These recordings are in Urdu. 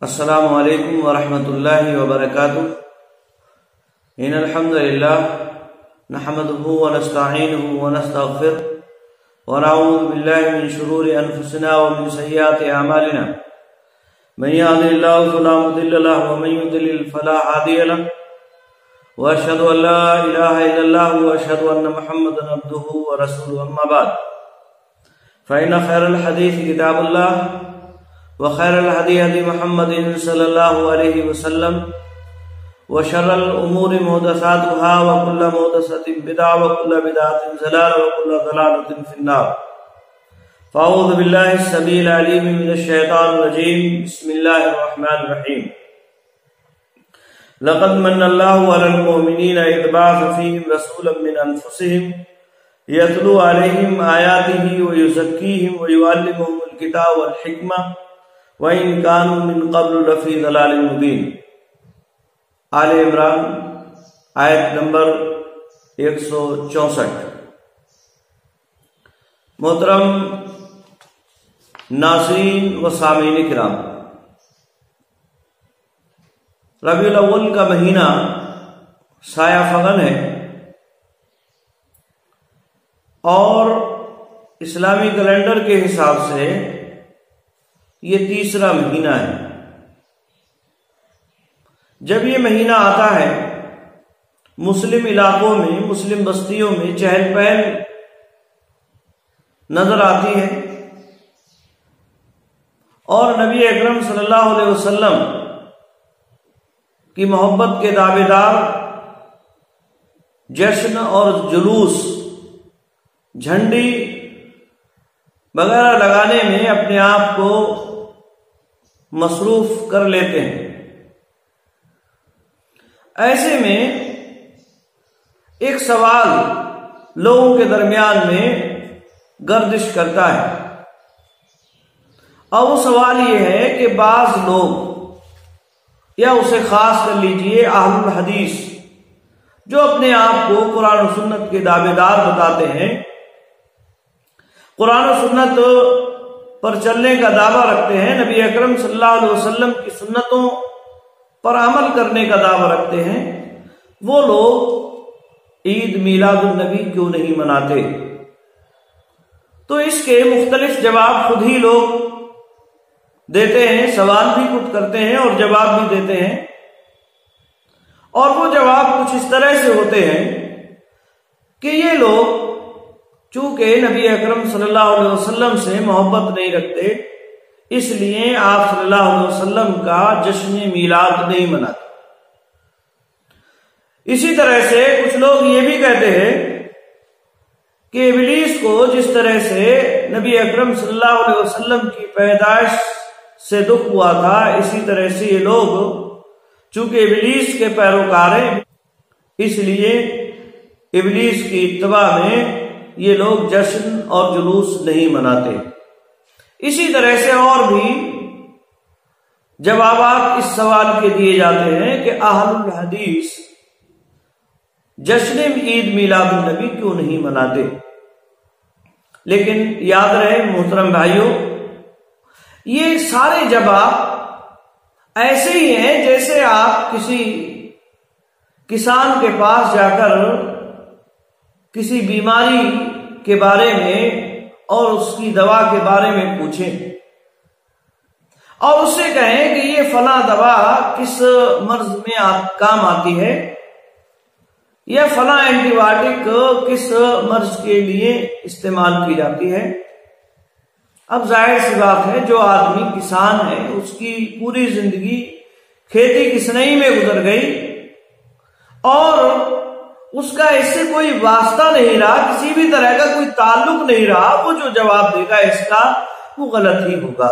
السلام علیکم ورحمۃ اللہ وبرکاتہ۔ ان الحمد للہ نحمده ونستعینه ونستغفر ونعوذ باللہ من شرور انفسنا ومن سیئات اعمالنا من يهد الله فلا مضل له ومن يضلل فلا هادي له واشهد ان لا اله الا الله واشهد ان محمدا عبده ورسوله اما بعد فان خير الحديث كتاب الله وخير الهدي هدي محمد صلى الله عليه وسلم وشر الأمور محدثاتها وكل محدثة بدعة وكل بدعة ضلالة وكل ضلالة في النار فأعوذ بالله السميع العليم من الشيطان الرجيم بسم الله الرحمن الرحيم لقد من الله على المؤمنين إذ بعث فيهم رسولا من أنفسهم يتلو عليهم آياته ويزكيهم ويعلمهم الكتاب والحكمة وَإِن كَانُوا مِن قَبْلُ لَفِي ضَلَالٍ مُبِينٍ۔ آل عمران آیت نمبر 164۔ محترم ناظرین و سامعین کرام، ربیع الاول کا مہینہ سایہ فغن ہے اور اسلامی کیلنڈر کے حساب سے یہ تیسرا مہینہ ہے۔ جب یہ مہینہ آتا ہے مسلم علاقوں میں، مسلم بستیوں میں چہل پہل نظر آتی ہے اور نبی اکرم صلی اللہ علیہ وسلم کی محبت کے دعوے دار جشن اور جلوس، جھنڈی وغیرہ لگانے میں اپنے آپ کو مصروف کر لیتے ہیں۔ ایسے میں ایک سوال لوگوں کے درمیان میں گردش کرتا ہے اور وہ سوال یہ ہے کہ بعض لوگ، یا اسے خاص کر لیجئے اہل الحدیث، جو اپنے آپ کو قرآن و سنت کے دعوے دار بتاتے ہیں، قرآن و سنت پر چلنے کا دعویٰ رکھتے ہیں، نبی اکرم صلی اللہ علیہ وسلم کی سنتوں پر عمل کرنے کا دعویٰ رکھتے ہیں، وہ لوگ عید میلاد النبی کیوں نہیں مناتے؟ تو اس کے مختلف جواب خود ہی لوگ دیتے ہیں، سوال بھی خود کرتے ہیں اور جواب بھی دیتے ہیں، اور وہ جواب کچھ اس طرح سے ہوتے ہیں کہ یہ لوگ چونکہ نبی اکرم صلی اللہ علیہ وسلم سے محبت نہیں رکھتے، اس لیے آپ صلی اللہ علیہ وسلم کا جشن میلاد نہیں مناتے۔ اسی طرح سے کچھ لوگ یہ بھی کہتے ہیں کہ ابلیس کو جس طرح سے نبی اکرم صلی اللہ علیہ وسلم کی پیدائش سے دکھ ہوا تھا، اسی طرح سے یہ لوگ چونکہ ابلیس کے پیروکار ہیں، اس لیے ابلیس کی اتباع میں یہ لوگ جشن اور جلوس نہیں مناتے۔ اسی طرح سے اور بھی جوابات اس سوال کے دیے جاتے ہیں کہ اہل الحدیث جشن عید میلاد النبی کیوں نہیں مناتے؟ لیکن یاد رہے محترم بھائیوں، یہ سارے جواب ایسے ہی ہیں جیسے آپ کسی کسان کے پاس جا کر کسی بیماری کے بارے میں اور اس کی دوا کے بارے میں پوچھیں اور اس سے کہیں کہ یہ فلاں دوا کس مرض میں کام آتی ہے، یا فلاں اینٹی بائیوٹک کس مرض کے لیے استعمال کی جاتی ہے۔ اب ظاہر سی بات ہے، جو آدمی کسان ہے اس کی پوری زندگی کھیتی کسنئی میں گزر گئی اور اس کا اس سے کوئی واسطہ نہیں رہا، کسی بھی طرح کا کوئی تعلق نہیں رہا، وہ جو جواب دے گا اس کا وہ غلط ہی ہوگا۔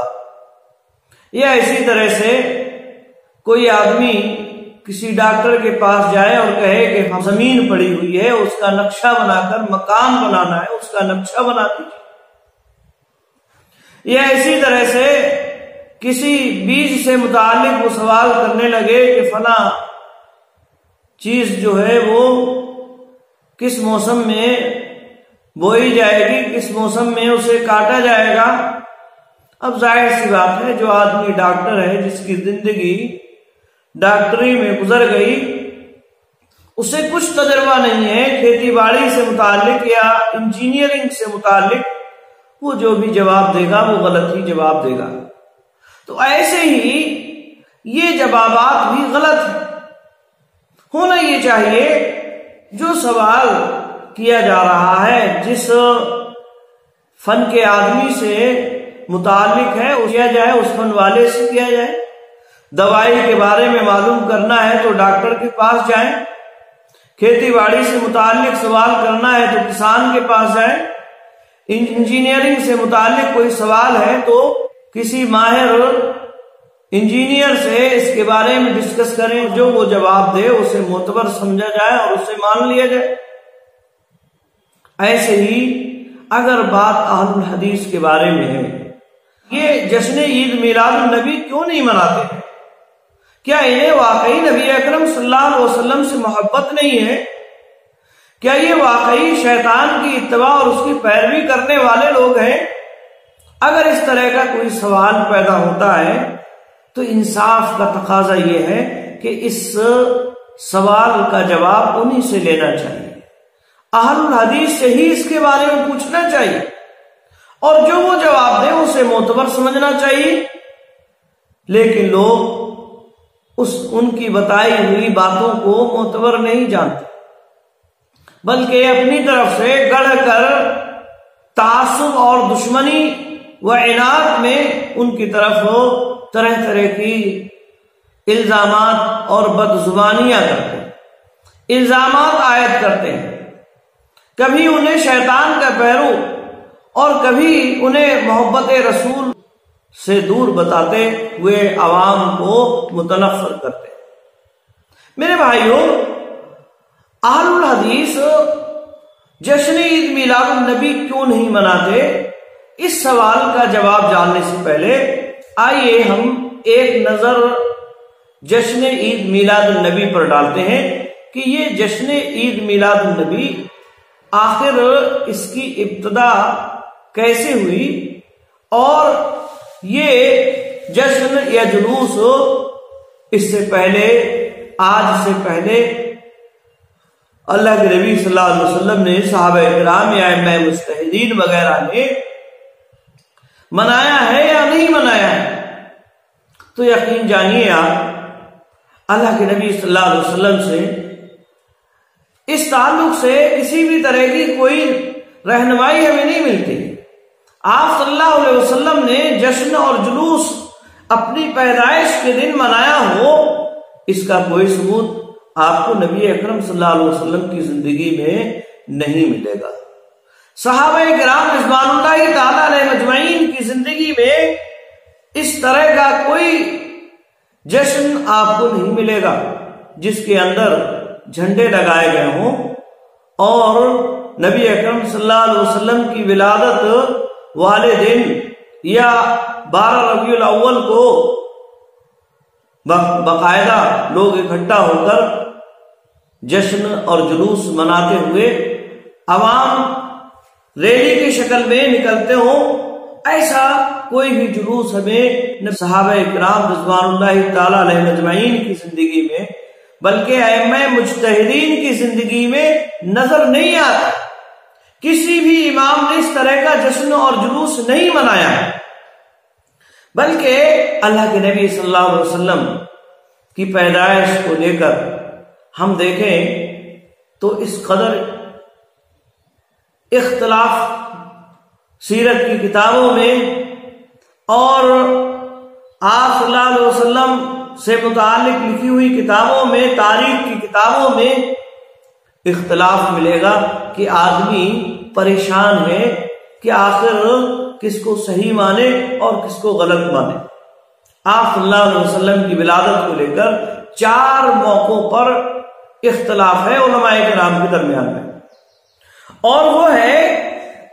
یا اسی طرح سے کوئی آدمی کسی ڈاکٹر کے پاس جائے اور کہے کہ زمین پڑی ہوئی ہے، اس کا نقشہ بنا کر مکان بنانا ہے، اس کا نقشہ بنا دیجیے۔ یا اسی طرح سے کسی بیج سے متعلق وہ سوال کرنے لگے کہ فلاں چیز جو ہے وہ کس موسم میں بوئی جائے گی، کس موسم میں اسے کاٹا جائے گا، اب ظاہر سی بات ہے جو آدمی ڈاکٹر ہے، جس کی زندگی ڈاکٹری میں گزر گئی، اسے کچھ تجربہ نہیں ہے کھیتی باڑی سے متعلق یا انجینئرنگ سے متعلق، وہ جو بھی جواب دے گا وہ غلط ہی جواب دے گا۔ تو ایسے ہی یہ جوابات بھی غلط ہیں۔ ہونا یہ چاہیے جو سوال کیا جا رہا ہے جس فن کے آدمی سے متعلق ہے وہ کیا جائے، اس فن والے سے کیا جائے۔ دوائی کے بارے میں معلوم کرنا ہے تو ڈاکٹر کے پاس جائیں، کھیتی باڑی سے متعلق سوال کرنا ہے تو کسان کے پاس جائیں، انجینئرنگ سے متعلق کوئی سوال ہے تو کسی ماہر انجینئر سے اس کے بارے میں ڈسکس کریں، جو وہ جواب دے اسے معتبر سمجھا جائے اور اسے مان لیا جائے۔ ایسے ہی اگر بات اہل الحدیث کے بارے میں ہے، یہ جشن عید میلاد النبی کیوں نہیں مناتے ہیں؟ کیا انہیں واقعی نبی اکرم صلی اللہ علیہ وسلم سے محبت نہیں ہے؟ کیا یہ واقعی شیطان کی اتباع اور اس کی پیروی کرنے والے لوگ ہیں؟ اگر اس طرح کا کوئی سوال پیدا ہوتا ہے تو انصاف کا تقاضا یہ ہے کہ اس سوال کا جواب انہی سے لینا چاہیے، اہل الحدیث سے ہی اس کے بارے میں پوچھنا چاہیے، اور جو وہ جواب دے اسے معتبر سمجھنا چاہیے۔ لیکن لوگ ان کی بتائی ہوئی باتوں کو معتبر نہیں جانتے، بلکہ اپنی طرف سے گڑھ کر تعصب اور دشمنی و عناد میں ان کی طرف طرح طرح کی الزامات اور بدزبانیاں کرتے ہیں، الزامات عائد کرتے ہیں، کبھی انہیں شیطان کا پیرو اور کبھی انہیں محبت رسول سے دور بتاتے ہوئے عوام کو متنفر کرتے ہیں۔ میرے بھائیوں، اہل الحدیث جشن عید میلاد النبی کیوں نہیں مناتے؟ اس سوال کا جواب جاننے سے پہلے آئیے ہم ایک نظر جشن عید میلاد النبی پر ڈالتے ہیں کہ یہ جشن عید میلاد النبی آخر اس کی ابتدا کیسے ہوئی، اور یہ جشن یا جلوس اس سے پہلے، آج سے پہلے اللہ کے نبی صلی اللہ علیہ وسلم نے، صحابہ کرام یا ائمہ مجتہدین وغیرہ نے منایا ہے یا نہیں منایا ہے؟ تو یقین جانیے آپ اللہ کے نبی صلی اللہ علیہ وسلم سے اس تعلق سے کسی بھی طرح کی کوئی رہنمائی ہمیں نہیں ملتی۔ آپ صلی اللہ علیہ وسلم نے جشن اور جلوس اپنی پیدائش کے دن منایا ہو، اس کا کوئی ثبوت آپ کو نبی اکرم صلی اللہ علیہ وسلم کی زندگی میں نہیں ملے گا۔ صحابہ کرام رضوان اللہ تعالی علیہ مجمعین کی زندگی میں اس طرح کا کوئی جشن آپ کو نہیں ملے گا جس کے اندر جھنڈے لگائے گئے ہوں اور نبی اکرم صلی اللہ علیہ وسلم کی ولادت والے دن یا 12 ربیع الاول کو باقاعدہ لوگ اکٹھا ہو کر جشن اور جلوس مناتے ہوئے عوام ریلی کی شکل میں نکلتے ہوں۔ ایسا کوئی بھی جلوس ہمیں نہ صحابہ کرام رضوان اللہ تعالی علیہ مجمعین کی زندگی میں بلکہ ائمہ مجتہدین کی زندگی میں نظر نہیں آتا۔ کسی بھی امام نے اس طرح کا جشن اور جلوس نہیں منایا ہے، بلکہ اللہ کے نبی صلی اللہ علیہ وسلم کی پیدائش کو لے کر ہم دیکھیں تو اس قدر اختلاف سیرت کی کتابوں میں اور آپ صلی اللہ علیہ وسلم سے متعلق لکھی ہوئی کتابوں میں، تاریخ کی کتابوں میں اختلاف ملے گا کہ آدمی پریشان ہے کہ آخر کس کو صحیح مانے اور کس کو غلط مانے۔ آپ صلی اللہ علیہ وسلم کی ولادت کو لے کر 4 موقعوں پر اختلاف ہے علماء کرام کے درمیان میں، اور وہ ہے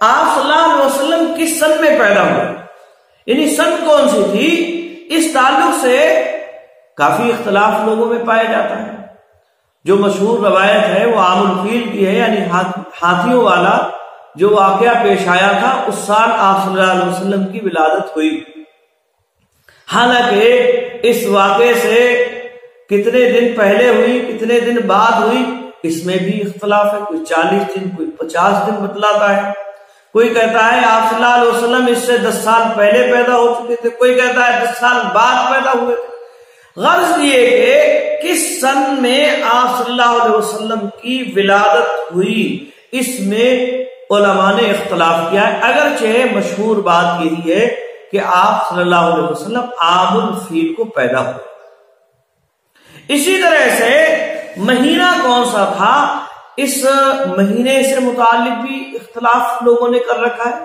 آپ صلی اللہ علیہ وسلم کس سن میں پیدا ہوئے، یعنی سن کون سی تھی۔ اس تعلق سے کافی اختلاف لوگوں میں پایا جاتا ہے۔ جو مشہور روایت ہے وہ عام الفیل کی ہے، یعنی ہاتھیوں والا جو واقعہ پیش آیا تھا اس سال آپ صلی اللہ علیہ وسلم کی ولادت ہوئی۔ حالانکہ اس واقعے سے کتنے دن پہلے ہوئی، کتنے دن بعد ہوئی، اس میں بھی اختلاف ہے. کوئی 40 دن، کوئی 50 دن بتلاتا ہے. کوئی کہتا ہے آپ صلی اللہ علیہ وسلم اس سے 10 سال پہلے پیدا ہو چکے تھے، کوئی کہتا ہے 10 سال بعد پیدا ہوئے تھے. غرض یہ کہ کس سن میں آپ صلی اللہ علیہ وسلم کی ولادت ہوئی، اس میں علماء نے اختلاف کیا ہے. اگرچہ مشہور بات یہی ہے کہ آپ صلی اللہ علیہ وسلم عام الفیل کو پیدا ہوئے. اسی طرح سے مہینہ کون سا تھا، اس مہینے سے متعلق بھی اختلاف لوگوں نے کر رکھا ہے.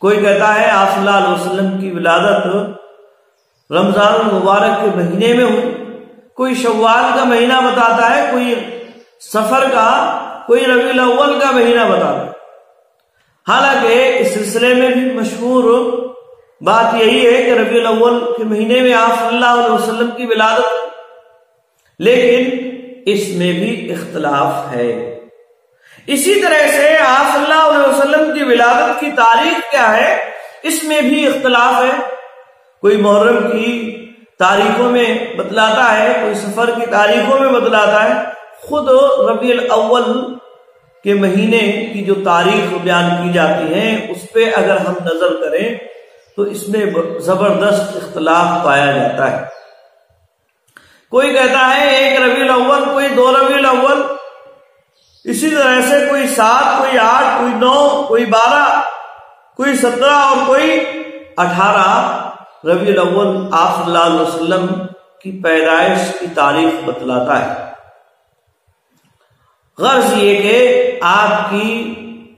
کوئی کہتا ہے آپ صلی اللہ علیہ وسلم کی ولادت رمضان المبارک کے مہینے میں ہوئی، کوئی شوال کا مہینہ بتاتا ہے، کوئی سفر کا، کوئی ربیع الاول کا مہینہ بتاتا ہے. حالانکہ اس سلسلے میں بھی مشہور بات یہی ہے کہ ربیع الاول کے مہینے میں آپ صلی اللہ علیہ وسلم کی ولادت، لیکن اس میں بھی اختلاف ہے. اسی طرح سے آپ صلی اللہ علیہ وسلم کی ولادت کی تاریخ کیا ہے، اس میں بھی اختلاف ہے. کوئی محرم کی تاریخوں میں بتلاتا ہے، کوئی سفر کی تاریخوں میں بتلاتا ہے. خود ربیع الاول کے مہینے کی جو تاریخ بیان کی جاتی ہے اس پہ اگر ہم نظر کریں تو اس میں زبردست اختلاف پایا جاتا ہے. کوئی کہتا ہے 1 ربیع الاول، کوئی 2 ربیع الاول، اسی طرح سے کوئی 7، کوئی 8، کوئی 9، کوئی 12، کوئی 17 اور کوئی 18 ربیع الاول آپ صلی اللہ علیہ وسلم کی پیدائش کی تاریخ بتلاتا ہے. غرض یہ کہ آپ کی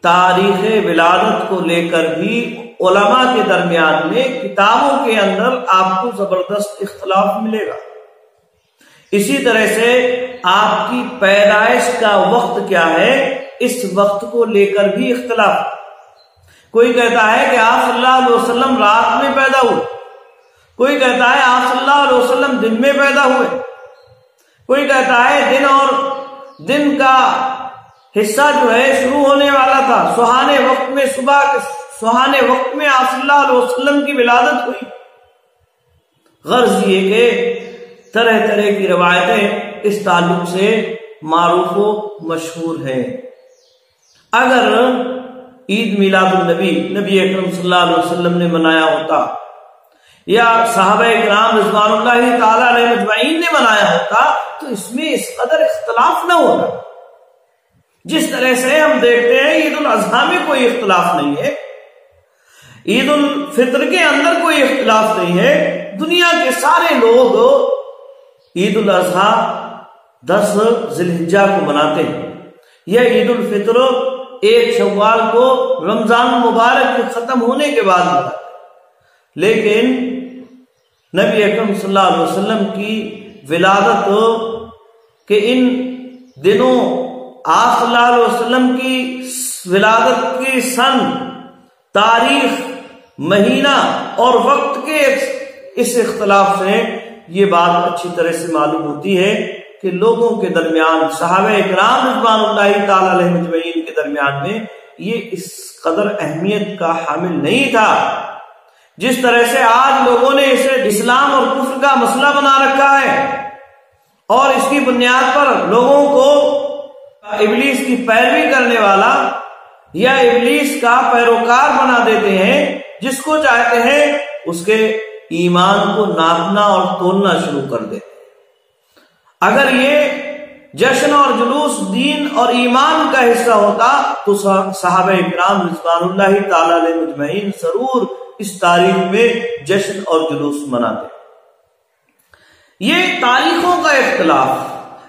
تاریخ ولادت کو لے کر بھی علماء کے درمیان میں کتابوں کے اندر آپ کو زبردست اختلاف ملے گا. اسی طرح سے آپ کی پیدائش کا وقت کیا ہے، اس وقت کو لے کر بھی اختلاف. کوئی کہتا ہے کہ آپ صلی اللہ علیہ وسلم رات میں پیدا ہوئے، کوئی کہتا ہے آپ صلی اللہ علیہ وسلم دن میں پیدا ہوئے، کوئی کہتا ہے دن اور دن کا حصہ جو ہے شروع ہونے والا تھا سہانے وقت میں، صبح کے سہانے وقت میں آپ صلی اللہ علیہ وسلم کی ولادت ہوئی. غرض یہ کہ طرح طرح کی روایتیں اس تعلق سے معروف و مشہور ہیں. اگر عید میلاد النبی نبی اکرم صلی اللہ علیہ وسلم نے منایا ہوتا یا صحابہ کرام رضوان اللہ تعالی علیہ مجمعین نے منایا ہوتا تو اس میں اس قدر اختلاف نہ ہوتا. جس طرح سے ہم دیکھتے ہیں عید الاضحیٰ میں کوئی اختلاف نہیں ہے، عید الفطر کے اندر کوئی اختلاف نہیں ہے. دنیا کے سارے لوگ عید الاضحیٰ 10 ذی الحجہ کو مناتے ہیں، یا عید الفطر 1 شوال کو رمضان مبارک کے ختم ہونے کے بعد مناتے ہیں. لیکن نبی اکرم صلی اللہ علیہ وسلم کی ولادت کے ان دنوں آپ صلی اللہ علیہ وسلم کی ولادت کی سن، تاریخ، مہینہ اور وقت کے اس اختلاف سے یہ بات اچھی طرح سے معلوم ہوتی ہے کہ لوگوں کے درمیان، صحابہ کرام رضوان اللہ تعالی علیہ مجمعین کے درمیان میں یہ اس قدر اہمیت کا حامل نہیں تھا جس طرح سے آج لوگوں نے اسے اسلام اور کفر کا مسئلہ بنا رکھا ہے، اور اس کی بنیاد پر لوگوں کو ابلیس کی پیروی کرنے والا یا ابلیس کا پیروکار بنا دیتے ہیں. جس کو چاہتے ہیں اس کے ایمان کو ناپنا اور تولنا شروع کر دے. اگر یہ جشن اور جلوس دین اور ایمان کا حصہ ہوتا تو صحابہ کرام رضوان اللہ تعالی علیہ مجمعین ضرور اس تاریخ میں جشن اور جلوس مناتے. یہ تاریخوں کا اختلاف،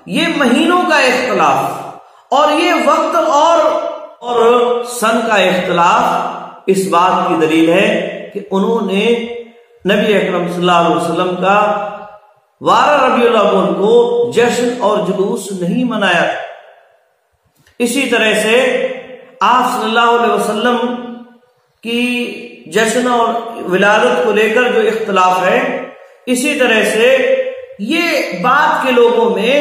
یہ مہینوں کا اختلاف اور یہ وقت اور سن کا اختلاف اس بات کی دلیل ہے کہ انہوں نے نبی اکرم صلی اللہ علیہ وسلم کا 12 ربیع الاول کو جشن اور جلوس نہیں منایا. اسی طرح سے آپ صلی اللہ علیہ وسلم کی جشن اور ولادت کو لے کر جو اختلاف ہے، اسی طرح سے یہ بات کے لوگوں میں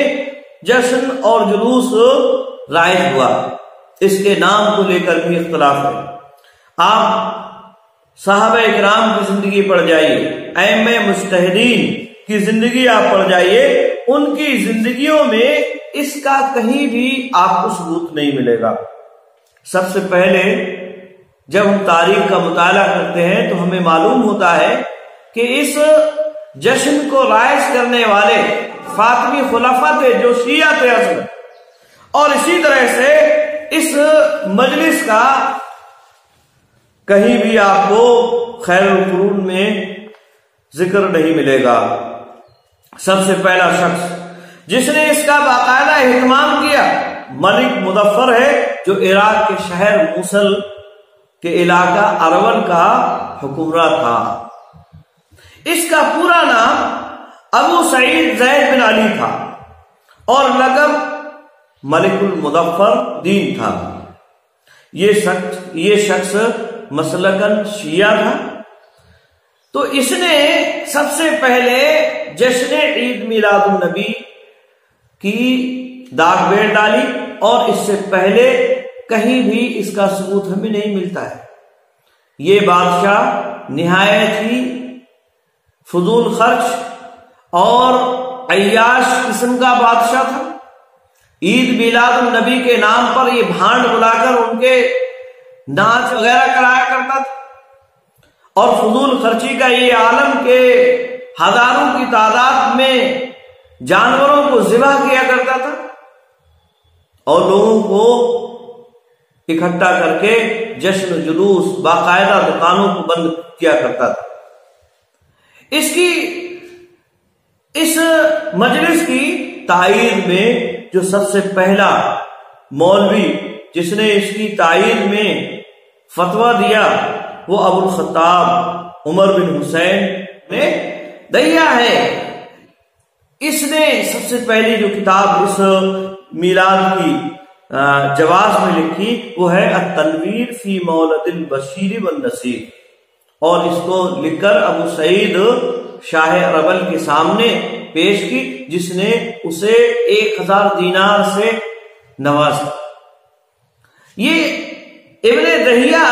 جشن اور جلوس رائج ہوا، اس کے نام کو لے کر بھی اختلاف ہے. آپ صحابہ اکرام کی زندگی پڑھ جائیے، ائمہ مجتہدین کی زندگی آپ پڑھ جائیے، ان کی زندگیوں میں اس کا کہیں بھی آپ کو ثبوت نہیں ملے گا۔ سب سے پہلے جب ہم تاریخ کا مطالعہ کرتے ہیں تو ہمیں معلوم ہوتا ہے کہ اس جشن کو رائج کرنے والے فاطمی خلفاء تھے جو شیعہ تھے اصل، اور اسی طرح سے اس مجلس کا کہیں بھی آپ کو خیر القرون میں ذکر نہیں ملے گا۔ سب سے پہلا شخص جس نے اس کا باقاعدہ اہتمام کیا ملک مظفر ہے، جو عراق کے شہر موصل کے علاقہ ارول کا حکمراں تھا۔ اس کا پورا نام ابو سعید زید بن علی تھا اور لقب ملک المظفر دین تھا۔ یہ شخص مسلکن شیعہ تھا، تو اس نے سب سے پہلے جشن عید میلاد النبی کی داغ بیٹھ ڈالی، اور اس سے پہلے کہیں بھی اس کا ثبوت ہمیں نہیں ملتا ہے۔ یہ بادشاہ نہایت ہی فضول خرچ اور عیاش قسم کا بادشاہ تھا۔ عید میلاد النبی کے نام پر یہ بھانڈ بلا کر ان کے ناچ وغیرہ کرایا کرتا تھا، اور فضول خرچی کا یہ عالم کہ ہزاروں کی تعداد میں جانوروں کو ذبح کیا کرتا تھا اور لوگوں کو اکٹھا کر کے جشن و جلوس باقاعدہ دکانوں کو بند کیا کرتا تھا۔ اس مجلس کی تائید میں جو سب سے پہلا مولوی جس نے اس کی تائید میں فتویٰ دیا وہ ابو الخطاب عمر بن حسین نے دیا ہے۔ اس نے سب سے پہلی جو کتاب اس میلاد کی جواز میں لکھی وہ ہے التنویر فی مولد البشیر والنذیر، اور اس کو لکھ کر ابو سعید شاہ اربل کے سامنے پیش کی، جس نے اسے 1000 دینار سے نوازا۔ یہ ابن دہیہ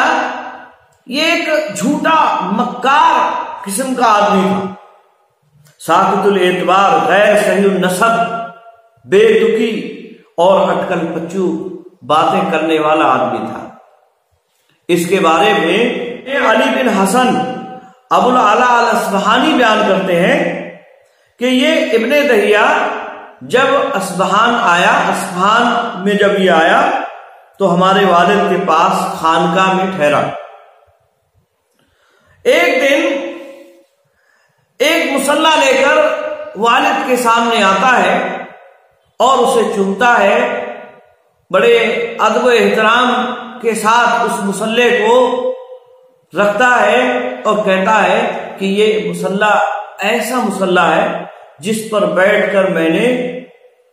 یہ ایک جھوٹا مکار قسم کا آدمی تھا، ساقط الاعتبار، غیر صحیح النسب، بے تکی اور اٹکل پچو باتیں کرنے والا آدمی تھا۔ اس کے بارے میں علی بن حسن ابو العلا الاصبہانی بیان کرتے ہیں کہ یہ ابن دہیہ جب اصبہان آیا، اصبہان میں جب یہ آیا تو ہمارے والد کے پاس خانقاہ میں ٹھہرا۔ ایک دن ایک مصلی لے کر والد کے سامنے آتا ہے اور اسے چومتا ہے، بڑے ادب و احترام کے ساتھ اس مصلی کو رکھتا ہے اور کہتا ہے کہ یہ مصلی ایسا مصلی ہے جس پر بیٹھ کر میں نے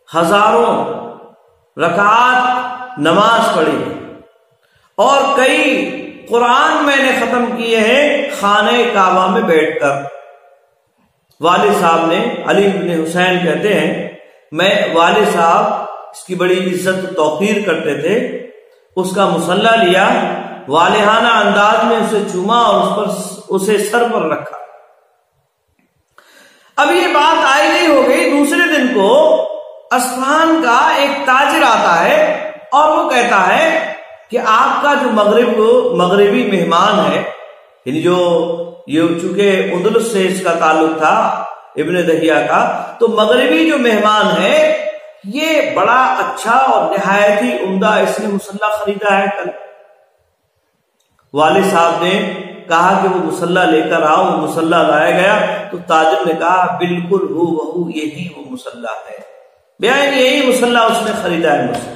ہزاروں رکعات نماز پڑھی اور کئی قرآن میں نے ختم کیے ہیں خانہ کعبہ میں بیٹھ کر۔ والد صاحب نے، علی بن حسین کہتے ہیں، میں والد صاحب اس کی بڑی عزت و توقیر کرتے تھے، اس کا مصلی لیا، والہانہ انداز میں اسے چوما اور اسے سر پر رکھا۔ اب یہ بات آئی نہیں ہو گئی، دوسرے دن کو اصفہان کا ایک تاجر آتا ہے اور وہ کہتا ہے کہ آپ کا جو مغربی مہمان ہے، یعنی جو یہ چونکہ اندلس سے اس کا تعلق تھا ابن دہیہ کا، تو مغربی جو مہمان ہے یہ بڑا اچھا اور نہایت ہی عمدہ اس نے مصلی خریدا ہے کل۔ والد صاحب نے کہا کہ وہ مصلی لے کر آؤ، وہ مصلی لایا گیا تو تاجر نے کہا بالکل وہ یہی وہ مصلی ہے، بیان یہی مصلی اس نے خریدا ہے مجھ سے۔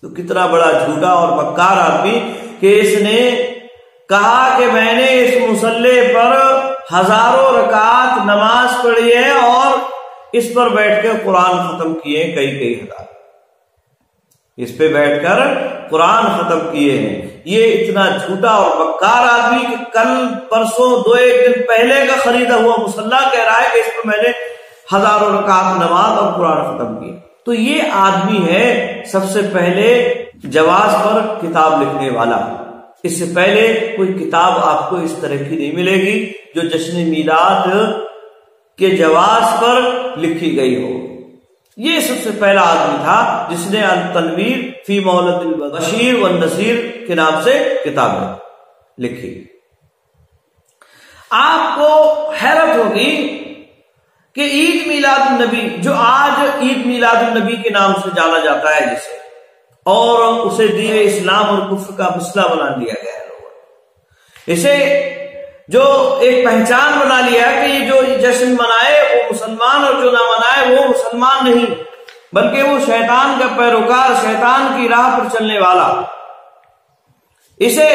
تو کتنا بڑا جھوٹا اور مکار آدمی کہ اس نے کہا کہ میں نے اس مصلی پر ہزاروں رکعات نماز پڑھی ہے اور اس پر بیٹھ کر قرآن ختم کیے ہیں کئی ہزار، اس پہ بیٹھ کر قرآن ختم کیے ہیں۔ یہ اتنا جھوٹا اور مکار آدمی کہ کل پرسوں ایک دن پہلے کا خریدا ہوا مصلی کہہ رہا ہے کہ اس پر میں نے ہزاروں رکعات نماز اور قرآن ختم کیے۔ تو یہ آدمی ہے سب سے پہلے جواز پر کتاب لکھنے والا۔ اس سے پہلے کوئی کتاب آپ کو اس طرح کی نہیں ملے گی جو جشن میلاد کے جواز پر لکھی گئی ہو۔ یہ سب سے پہلا آدمی تھا جس نے التنویر فی مولد البشیر والنذیر کے نام سے کتاب لکھی۔ آپ کو حیرت ہوگی کہ عید میلاد النبی، جو آج عید میلاد النبی کے نام سے جانا جاتا ہے جسے، اور اسے دین اسلام اور کفر کا مسئلہ بنا دیا گیا ہے لوگوں نے، اسے جو ایک پہچان بنا لیا ہے کہ یہ جو جشن منائے وہ مسلمان اور جو نہ منائے وہ مسلمان نہیں، بلکہ وہ شیطان کا پیروکار، شیطان کی راہ پر چلنے والا۔ اسے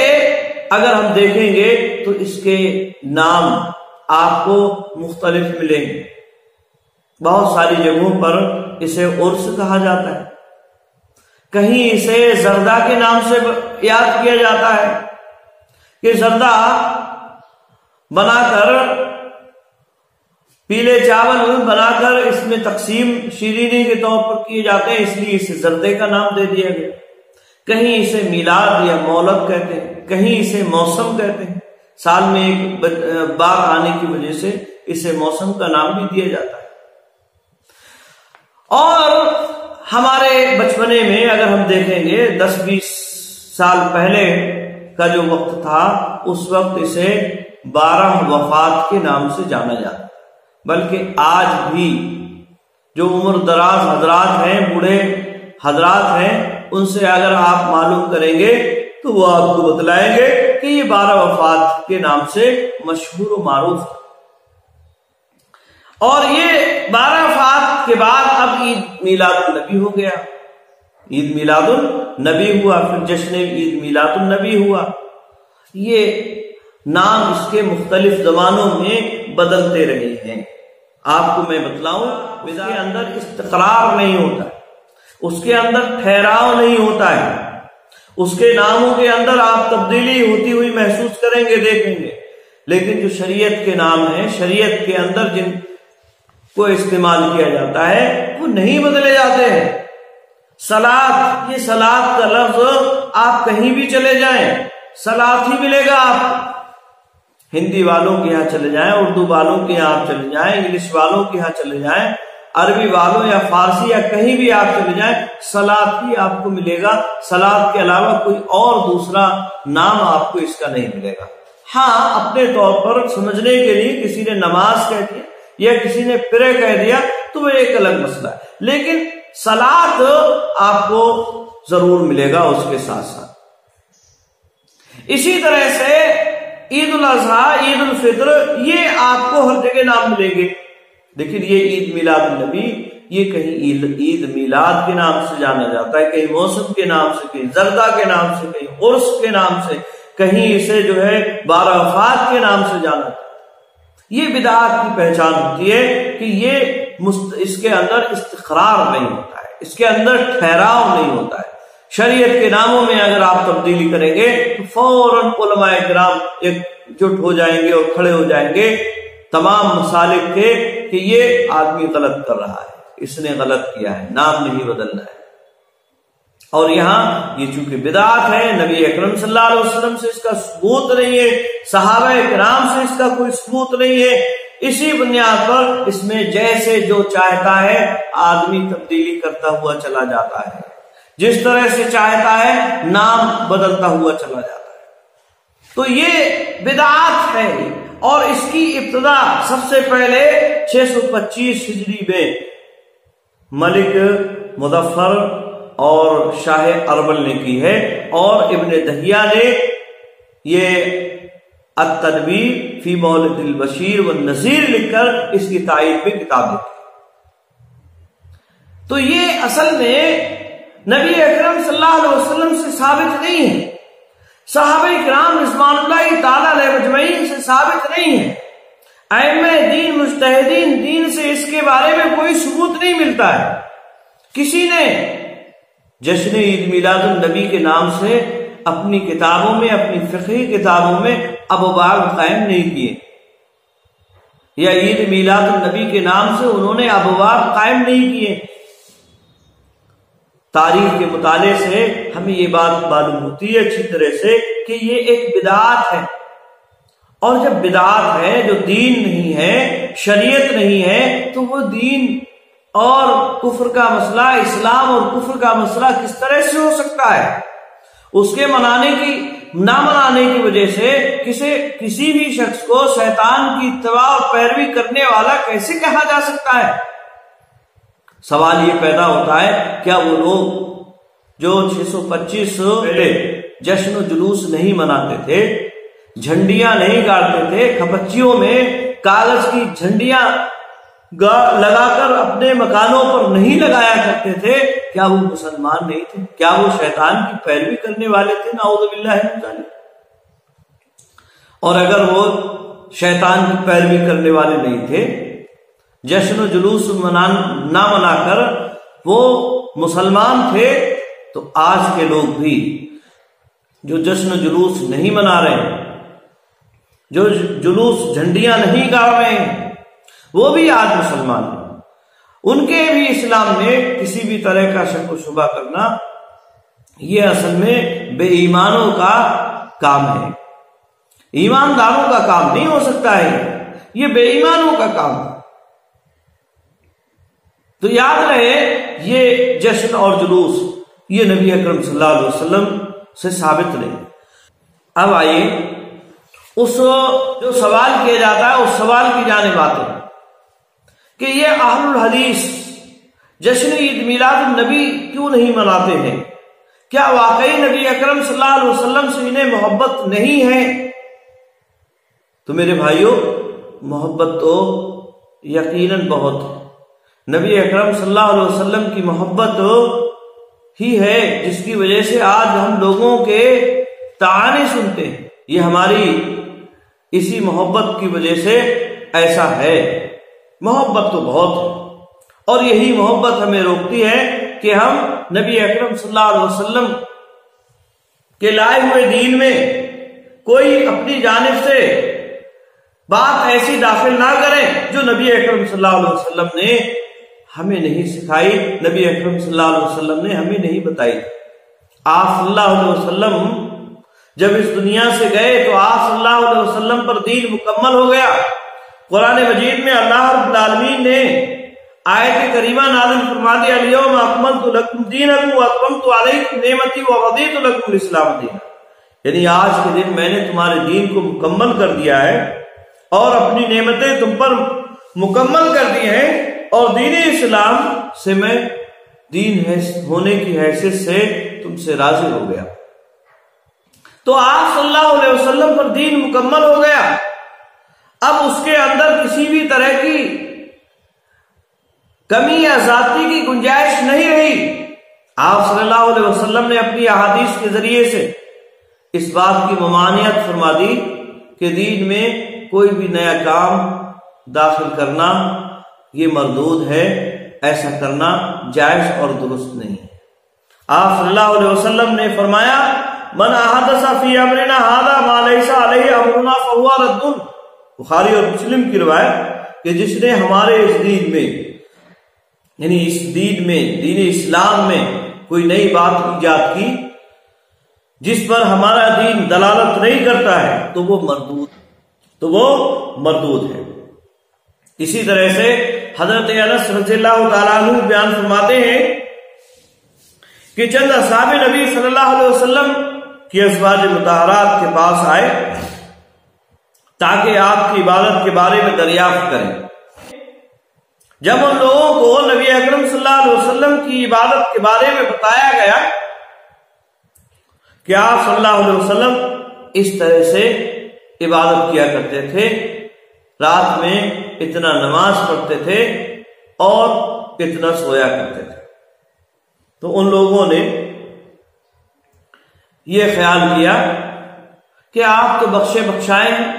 اگر ہم دیکھیں گے تو اس کے نام آپ کو مختلف ملیں گے۔ بہت ساری جگہوں پر اسے عرس کہا جاتا ہے، کہیں اسے زردہ کے نام سے یاد کیا جاتا ہے کہ زردہ بنا کر، پیلے چاول بنا کر اس میں تقسیم شیرینی کے طور پر کیے جاتے ہیں، اس لیے اسے زردے کا نام دے دیا گیا۔ کہیں اسے میلاد یا مولد کہتے ہیں، کہیں اسے موسم کہتے ہیں، سال میں ایک بار آنے کی وجہ سے اسے موسم کا نام بھی دیا جاتا ہے۔ اور ہمارے بچپنے میں اگر ہم دیکھیں گے 10-20 سال پہلے کا جو وقت تھا، اس وقت اسے 12 وفات کے نام سے جانا جاتا ہے۔ بلکہ آج بھی جو عمر دراز حضرات ہیں، بوڑھے حضرات ہیں، ان سے اگر آپ معلوم کریں گے تو وہ آپ کو بتلائیں گے کہ یہ 12 وفات کے نام سے مشہور و معروف ہے۔ اور یہ 12 وفات کے بعد اب عید میلاد النبی ہو گیا، عید میلاد النبی ہوا، پھر جشن عید میلاد النبی ہوا۔ یہ نام اس کے مختلف زمانوں میں بدلتے رہے ہیں۔ آپ کو میں بتلاؤں، اس کے اندر استقرار نہیں ہوتا ہے، اس کے اندر ٹھہراؤ نہیں ہوتا ہے، اس کے ناموں کے اندر آپ تبدیلی ہوتی ہوئی محسوس کریں گے، دیکھیں گے۔ لیکن جو شریعت کے نام ہیں، شریعت کے اندر جن کو استعمال کیا جاتا ہے وہ نہیں بدلے جاتے ہیں۔ صلاۃ، یہ صلاۃ کا لفظ آپ کہیں بھی چلے جائیں صلاۃ ہی ملے گا آپ کو۔ ہندی والوں کے یہاں چلے جائیں، اردو والوں کے یہاں آپ چلے جائیں، انگلش والوں کے یہاں چلے جائیں، عربی والوں یا فارسی یا کہیں بھی آپ چلے جائیں، صلاۃ ہی آپ کو ملے گا۔ صلاۃ کے علاوہ کوئی اور دوسرا نام آپ کو اس کا نہیں ملے گا۔ ہاں، اپنے طور پر سمجھنے کے لیے کسی نے نماز کہہ دیا یا کسی نے پرے کہہ دیا تو وہ ایک الگ مسئلہ ہے، لیکن صلاۃ آپ کو ضرور ملے گا اس کے ساتھ ساتھ۔ اسی طرح سے عید الاضحیٰ، عید الفطر، یہ آپ کو ہر جگہ نام ملیں گے، لیکن یہ عید میلاد النبی، یہ کہیں عید میلاد کے نام سے جانا جاتا ہے، کہیں موسم کے نام سے، کہیں زردہ کے نام سے، کہیں عرس کے نام سے، کہیں اسے جو ہے 12 وفات کے نام سے جانا جاتا ہے۔ یہ بدعات کی پہچان ہوتی ہے کہ یہ اس کے اندر استقرار نہیں ہوتا ہے، اس کے اندر ٹھہراؤ نہیں ہوتا ہے۔ شریعت کے ناموں میں اگر آپ تبدیلی کریں گے تو فوراً علماء کرام ایک جٹ ہو جائیں گے اور کھڑے ہو جائیں گے تمام مسالک کے کہ یہ آدمی غلط کر رہا ہے، اس نے غلط کیا ہے، نام نہیں بدلنا ہے۔ اور یہاں یہ چونکہ بدعات ہے، نبی اکرم صلی اللہ علیہ وسلم سے اس کا ثبوت نہیں ہے، صحابہ کرام سے اس کا کوئی ثبوت نہیں ہے، اسی بنیاد پر اس میں جیسے جو چاہتا ہے آدمی تبدیلی کرتا ہوا چلا جاتا ہے، جس طرح سے چاہتا ہے نام بدلتا ہوا چلا جاتا ہے۔ تو یہ بدعات ہے، اور اس کی ابتدا سب سے پہلے 625 ہجری میں ملک مظفر اور شاہ اربل نے کی ہے، اور ابن دہیہ نے یہ التنویر فی مولد البشیر والنذیر لکھ کر اس کی تائید میں کتاب لکھی۔ تو یہ اصل میں نبی اکرم صلی اللہ علیہ وسلم سے ثابت نہیں ہے، صحابہ کرام رضوان اللہ تعالی علیہ مجمعین سے ثابت نہیں ہے، ائمہ دین مجتہدین دین سے اس کے بارے میں کوئی ثبوت نہیں ملتا ہے۔ کسی نے جشن عید میلاد النبی کے نام سے اپنی کتابوں میں، اپنی فقہی کتابوں میں ابواب قائم نہیں کیے، یا عید میلاد النبی کے نام سے انہوں نے ابواب قائم نہیں کیے۔ تاریخ کے مطالعے سے ہمیں یہ بات معلوم ہوتی ہے اچھی طرح سے کہ یہ ایک بدعت ہے، اور جب بدعت ہے، جو دین نہیں ہے، شریعت نہیں ہے، تو وہ دین اور کفر کا مسئلہ، اسلام اور کفر کا مسئلہ کس طرح سے ہو سکتا ہے؟ اس کے نہ منانے کی وجہ سے کسی بھی شخص کو شیطان کی اتباع اور پیروی کرنے والا کیسے کہا جا سکتا ہے؟ سوال یہ پیدا ہوتا ہے، کیا وہ لوگ جو 625 پہلے جشن و جلوس نہیں مناتے تھے، جھنڈیاں نہیں گاڑتے تھے، کھپچیوں میں کاغذ کی جھنڈیاں لگا کر اپنے مکانوں پر نہیں لگایا کرتے تھے، کیا وہ مسلمان نہیں تھے؟ کیا وہ شیطان کی پیروی کرنے والے تھے؟ نعوذ باللہ من ذالک۔ اور اگر وہ شیطان کی پیروی کرنے والے نہیں تھے، جشن و جلوس نہ منا کر وہ مسلمان تھے، تو آج کے لوگ بھی جو جشن و جلوس نہیں منا رہے ہیں، جو جلوس جھنڈیاں نہیں گاڑ رہے ہیں، وہ بھی آج مسلمان ہیں۔ ان کے بھی اسلام میں کسی بھی طرح کا شک و شبہ کرنا یہ اصل میں بے ایمانوں کا کام ہے، ایمانداروں کا کام نہیں ہو سکتا ہے، یہ بے ایمانوں کا کام ہے۔ تو یاد رہے، یہ جشن اور جلوس یہ نبی اکرم صلی اللہ علیہ وسلم سے ثابت نہیں۔ اب آئیے اس جو سوال کیا جاتا ہے، اس سوال کی جانب آتے ہیں کہ یہ اہل الحدیث جشن عید میلاد النبی کیوں نہیں مناتے ہیں؟ کیا واقعی نبی اکرم صلی اللہ علیہ وسلم سے انہیں محبت نہیں ہے؟ تو میرے بھائیوں، محبت تو یقیناً بہت ہے۔ نبی اکرم صلی اللہ علیہ وسلم کی محبت ہی ہے جس کی وجہ سے آج ہم لوگوں کے تعانے سنتے ہیں۔ یہ ہماری اسی محبت کی وجہ سے ایسا ہے۔ محبت تو بہت ہے، اور یہی محبت ہمیں روکتی ہے کہ ہم نبی اکرم صلی اللہ علیہ وسلم کے لائے ہوئے دین میں کوئی اپنی جانب سے بات ایسی داخل نہ کریں جو نبی اکرم صلی اللہ علیہ وسلم نے ہمیں نہیں سکھائی، نبی اکرم صلی اللہ علیہ وسلم نے ہمیں نہیں بتائی۔ آپ صلی اللہ علیہ وسلم جب اس دنیا سے گئے تو آپ صلی اللہ علیہ وسلم پر دین مکمل ہو گیا۔ قرآن مجید میں اللہ رب العالمین نے آیت کریمہ نازل فرما دیا، الیوم اکملت لکم دینکم واتممت علیکم نعمتی ورضیت لکم الاسلام دینا، یعنی آج کے دن میں نے تمہارے دین کو مکمل کر دیا ہے اور اپنی نعمتیں تم پر مکمل کر دی ہیں، اور دین اسلام سے میں دین ہونے کی حیثیت سے تم سے راضی ہو گیا۔ تو آپ صلی اللہ علیہ وسلم پر دین مکمل ہو گیا، اب اس کے اندر کسی بھی طرح کی کمی یا زیادتی کی گنجائش نہیں رہی۔ آپ صلی اللہ علیہ وسلم نے اپنی احادیث کے ذریعے سے اس بات کی ممانعت فرما دی کہ دین میں کوئی بھی نیا کام داخل کرنا یہ مردود ہے، ایسا کرنا جائز اور درست نہیں ہے۔ آپ صلی اللہ علیہ وسلم نے فرمایا، من احدث فی امرنا ھذا ما لیس علیہ امرنا فہو رد، بخاری اور مسلم کی روایت کہ جس نے ہمارے اس دین میں، یعنی اس دین میں، دین اسلام میں کوئی نئی بات ایجاد کی جس پر ہمارا دین دلالت نہیں کرتا ہے تو وہ مردود ہے۔ اسی طرح سے حضرت انس رضی اللہ تعالیٰ عنہ بیان فرماتے ہیں کہ چند اصحاب نبی صلی اللہ علیہ وسلم کی ازواج مطہرات کے پاس آئے تاکہ آپ کی عبادت کے بارے میں دریافت کریں۔ جب ان لوگوں کو نبی اکرم صلی اللہ علیہ وسلم کی عبادت کے بارے میں بتایا گیا کہ آپ صلی اللہ علیہ وسلم اس طرح سے عبادت کیا کرتے تھے، رات میں اتنا نماز پڑھتے تھے اور اتنا سویا کرتے تھے، تو ان لوگوں نے یہ خیال کیا کہ آپ تو بخشے بخشائے ہیں،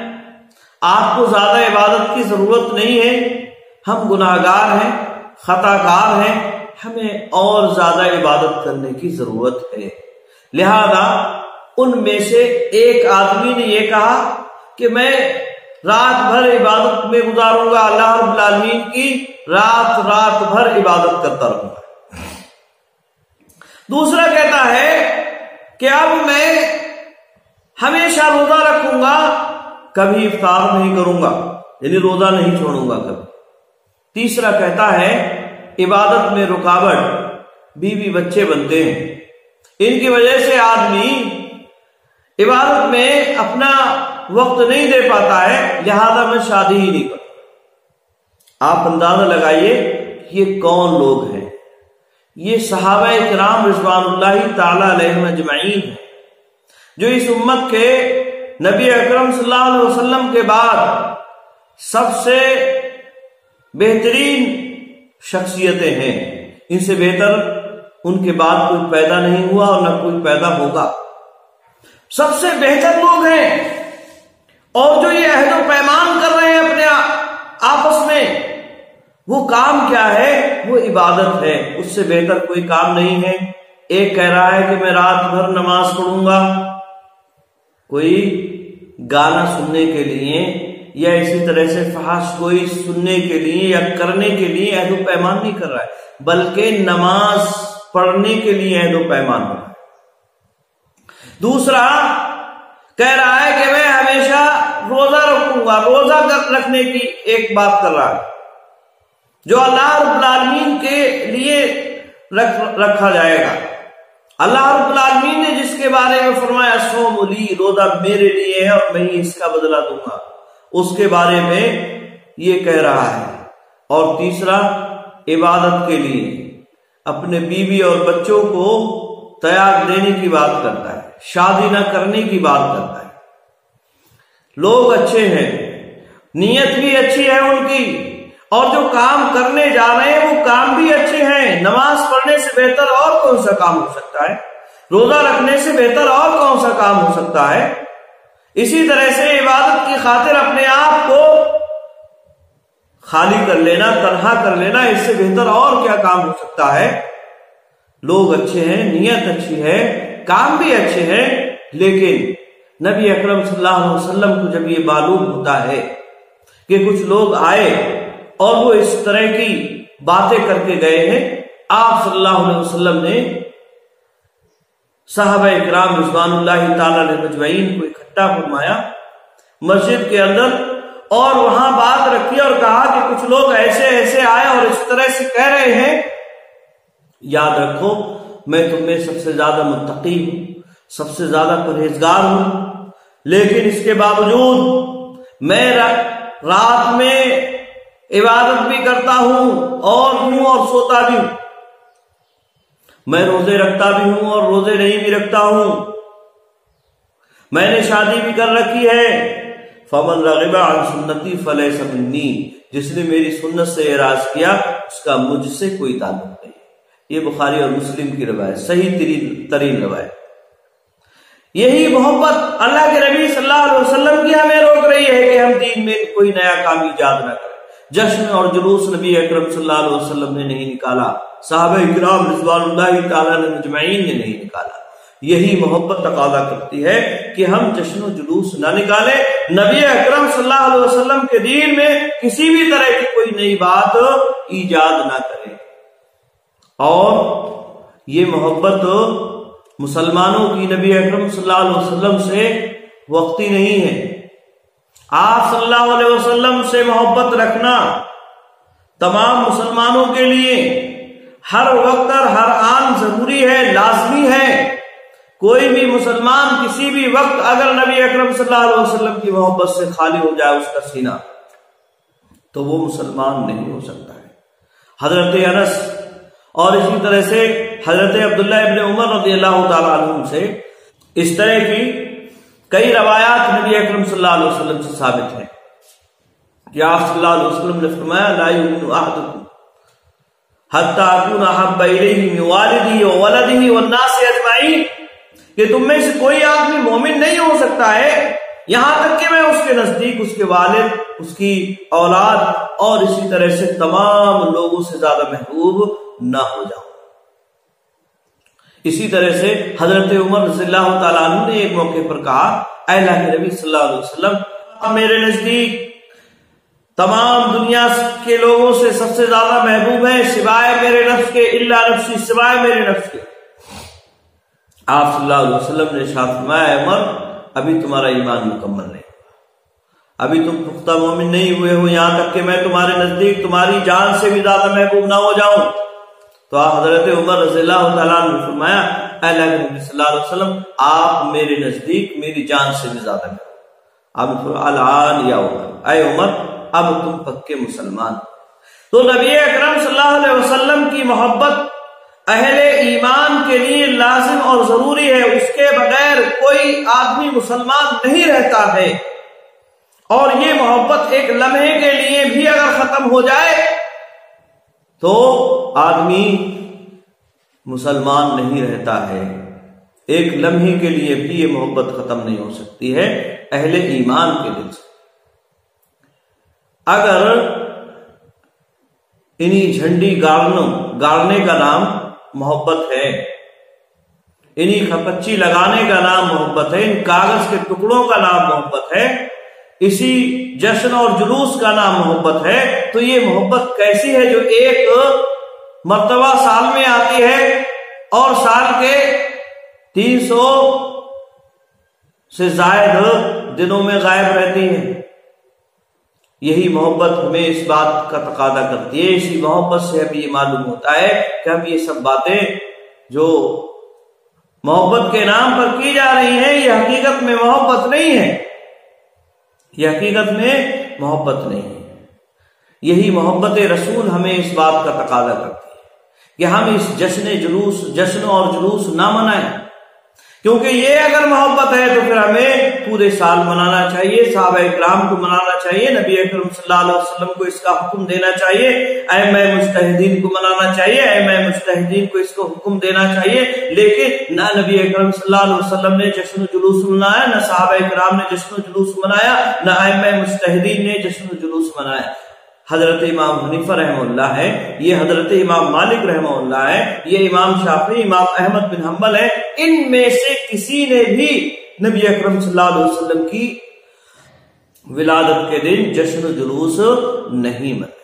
آپ کو زیادہ عبادت کی ضرورت نہیں ہے، ہم گناہگار ہیں، خطا کار ہیں، ہمیں اور زیادہ عبادت کرنے کی ضرورت ہے۔ لہذا ان میں سے ایک آدمی نے یہ کہا کہ میں رات بھر عبادت میں گزاروں گا، اللہ رب العالمین کی رات بھر عبادت کرتا رہوں گا۔ دوسرا کہتا ہے کہ اب میں ہمیشہ روزہ رکھوں گا، کبھی افطار نہیں کروں گا، یعنی روزہ نہیں چھوڑوں گا کبھی۔ تیسرا کہتا ہے عبادت میں رکاوٹ بیوی بچے بنتے ہیں، ان کی وجہ سے آدمی عبادت میں اپنا وقت نہیں دے پاتا ہے، لہذا میں شادی ہی نہیں کرتا۔ آپ اندازہ لگائیے یہ کون لوگ ہیں؟ یہ صحابہ کرام رضوان اللہ تعالی علیہم اجمعین ہیں، جو اس امت کے نبی اکرم صلی اللہ علیہ وسلم کے بعد سب سے بہترین شخصیتیں ہیں۔ ان سے بہتر ان کے بعد کوئی پیدا نہیں ہوا اور نہ کوئی پیدا ہوگا، سب سے بہتر لوگ ہیں۔ اور جو یہ عہد و پیمان کر رہے ہیں اپنے آپس میں، وہ کام کیا ہے؟ وہ عبادت ہے، اس سے بہتر کوئی کام نہیں ہے۔ ایک کہہ رہا ہے کہ میں رات بھر نماز پڑھوں گا، کوئی گانا سننے کے لیے یا اسی طرح سے فحش کوئی سننے کے لیے یا کرنے کے لیے عہد و پیمان نہیں کر رہا ہے، بلکہ نماز پڑھنے کے لیے عہد و پیمان ہو رہا ہے۔ دوسرا کہہ رہا ہے کہ میں ہمیشہ روزہ رکھوں گا، روزہ رکھنے کی ایک بات کر رہا ہے جو اللہ رب العالمین کے لیے رکھا جائے گا۔ اللہ رب العالمین نے جس کے بارے میں فرمایا صوم لی، روزہ میرے لیے ہے اور میں ہی اس کا بدلہ دوں گا، اس کے بارے میں یہ کہہ رہا ہے۔ اور تیسرا عبادت کے لیے اپنے بیوی اور بچوں کو تیاگ دینے کی بات کرتا ہے، شادی نہ کرنے کی بات کرتا ہے۔ لوگ اچھے ہیں، نیت بھی اچھی ہے ان کی، اور جو کام کرنے جا رہے ہیں وہ کام بھی اچھے ہیں۔ نماز پڑھنے سے بہتر اور کون سا کام ہو سکتا ہے؟ روزہ رکھنے سے بہتر اور کون سا کام ہو سکتا ہے؟ اسی طرح سے عبادت کی خاطر اپنے آپ کو خالی کر لینا، تنہا کر لینا، اس سے بہتر اور کیا کام ہو سکتا ہے؟ لوگ اچھے ہیں، نیت اچھی ہے، کام بھی اچھے ہیں، لیکن نبی اکرم صلی اللہ علیہ وسلم کو جب یہ معلوم ہوتا ہے کہ کچھ لوگ آئے اور وہ اس طرح کی باتیں کر کے گئے ہیں، آپ صلی اللہ علیہ وسلم نے صحابہ اکرام رضوان اللہ تعالی علیہ اجمعین کو اکٹھا فرمایا مسجد کے اندر، اور وہاں بات رکھی اور کہا کہ کچھ لوگ ایسے ایسے آئے اور اس طرح سے کہہ رہے ہیں، یاد رکھو میں تم میں سب سے زیادہ متقی ہوں، سب سے زیادہ پرہیزگار ہوں، لیکن اس کے باوجود میں رات میں عبادت بھی کرتا ہوں اور سوتا بھی ہوں، میں روزے رکھتا بھی ہوں اور روزے نہیں بھی رکھتا ہوں، میں نے شادی بھی کر رکھی ہے۔ فمن رغب عن سنتی فلیس منی، جس نے میری سنت سے اعراض کیا اس کا مجھ سے کوئی تعلق نہیں۔ یہ بخاری اور مسلم کی روایت، صحیح ترین روایت۔ یہی محبت اللہ کے نبی صلی اللہ علیہ وسلم کی ہمیں روک رہی ہے کہ ہم دین میں کوئی نیا کام ایجاد نہ کریں۔ جشن اور جلوس نبی اکرم صلی اللہ علیہ وسلم نے نہیں نکالا، صحابہ کرام رضوان اللہ تعالی علیہ اجمعین نے نہیں نکالا۔ یہی محبت تقاضا کرتی ہے کہ ہم جشن و جلوس نہ نکالیں، نبی اکرم صلی اللہ علیہ وسلم کے دین میں کسی بھی طرح کی کوئی نئی بات ایجاد نہ کریں۔ اور یہ محبت مسلمانوں کی نبی اکرم صلی اللہ علیہ وسلم سے وقتی نہیں ہے۔ آپ صلی اللہ علیہ وسلم سے محبت رکھنا تمام مسلمانوں کے لیے ہر وقت اور ہر آن ضروری ہے، لازمی ہے۔ کوئی بھی مسلمان کسی بھی وقت اگر نبی اکرم صلی اللہ علیہ وسلم کی محبت سے خالی ہو جائے اس کا سینہ، تو وہ مسلمان نہیں ہو سکتا ہے۔ حضرت انس اور اسی طرح سے حضرت عبداللہ ابن عمر رضی اللہ تعالیٰ عنہ سے اس طرح کی کئی روایات نبی اکرم صلی اللہ علیہ وسلم سے ثابت ہیں کہ آپ صلی اللہ علیہ وسلم نے فرمایا لا یؤمن احدکم حتی اکون احب الیہ من والدہ وولدہ والناس اجمعین، کہ تم میں سے کوئی آدمی مومن نہیں ہو سکتا ہے یہاں تک کہ میں اس کے نزدیک اس کے والد، اس کی اولاد اور اسی طرح سے تمام لوگوں سے زیادہ محبوب نہ ہو جاؤں۔ اسی طرح سے حضرت عمر رضی اللہ تعالیٰ عنہ نے ایک موقع پر کہا اے اللہ کے نبی صلی اللہ علیہ وسلم، میرے نزدیک تمام دنیا کے لوگوں سے سب سے زیادہ محبوب ہے سوائے میرے نفس کے، الا نفسی، سوائے میرے نفس کے۔ آپ صلی اللہ علیہ وسلم نے ارشاد فرمایا عمر ابھی تمہارا ایمان مکمل نہیں، ابھی تم پختہ مومن نہیں ہوئے ہو یہاں تک کہ میں تمہارے نزدیک تمہاری جان سے بھی زیادہ محبوب نہ ہو جاؤں۔ تو حضرت عمر رضی اللہ تعالیٰ عنہ نے فرمایا اے اللہ کے نبی صلی اللہ علیہ وسلم آپ میرے نزدیک میری جان سے بھی زیادہ محبوب۔ اب الآن یا عمر، اے عمر اب تم پکے مسلمان۔ تو نبی اکرم صلی اللہ علیہ وسلم کی محبت اہل ایمان کے لیے لازم اور ضروری ہے، اس کے بغیر کوئی آدمی مسلمان نہیں رہتا ہے، اور یہ محبت ایک لمحے کے لیے بھی اگر ختم ہو جائے تو آدمی مسلمان نہیں رہتا ہے۔ ایک لمحے کے لیے بھی یہ محبت ختم نہیں ہو سکتی ہے اہل ایمان کے دل سے۔ اگر انہی جھنڈی گاڑنے کا نام محبت ہے، انہی کھپچی لگانے کا نام محبت ہے، ان کاغذ کے ٹکڑوں کا نام محبت ہے، اسی جشن اور جلوس کا نام محبت ہے، تو یہ محبت کیسی ہے جو ایک مرتبہ سال میں آتی ہے اور سال کے 300 سے زائد دنوں میں غائب رہتی ہے۔ یہی محبت ہمیں اس بات کا تقاضا کرتی ہے، اسی محبت سے اب یہ معلوم ہوتا ہے کہ اب یہ سب باتیں جو محبت کے نام پر کی جا رہی ہیں یہ حقیقت میں محبت نہیں ہے، یہ حقیقت میں محبت نہیں ہے۔ یہی محبت رسول ہمیں اس بات کا تقاضا کرتی ہے کہ ہم اس جشن اور جلوس نہ منائیں، کیونکہ یہ اگر محبت ہے تو پھر ہمیں پورے سال منانا چاہیے، صحابہ اکرام کو منانا چاہیے، نبی اکرم صلی اللہ علیہ وسلم کو اس کا حکم دینا چاہیے، ائمہ مجتہدین کو منانا چاہیے، ائمہ مجتہدین کو اس کو حکم دینا چاہیے۔ لیکن نہ نبی اکرم صلی اللہ علیہ وسلم نے جشن و جلوس منایا، نہ صحابہ اکرام نے جشن و جلوس منایا، نہ ائمہ مجتہدین نے جشن و جلوس منایا۔ حضرت امام حنیفہ رحمہ اللہ ہے، یہ حضرت امام مالک رحمہ اللہ ہے، یہ امام شافعی، امام احمد بن حنبل ہے، ان میں سے کسی نے بھی نبی اکرم صلی اللہ علیہ وسلم کی ولادت کے دن جشن و جلوس نہیں منائے۔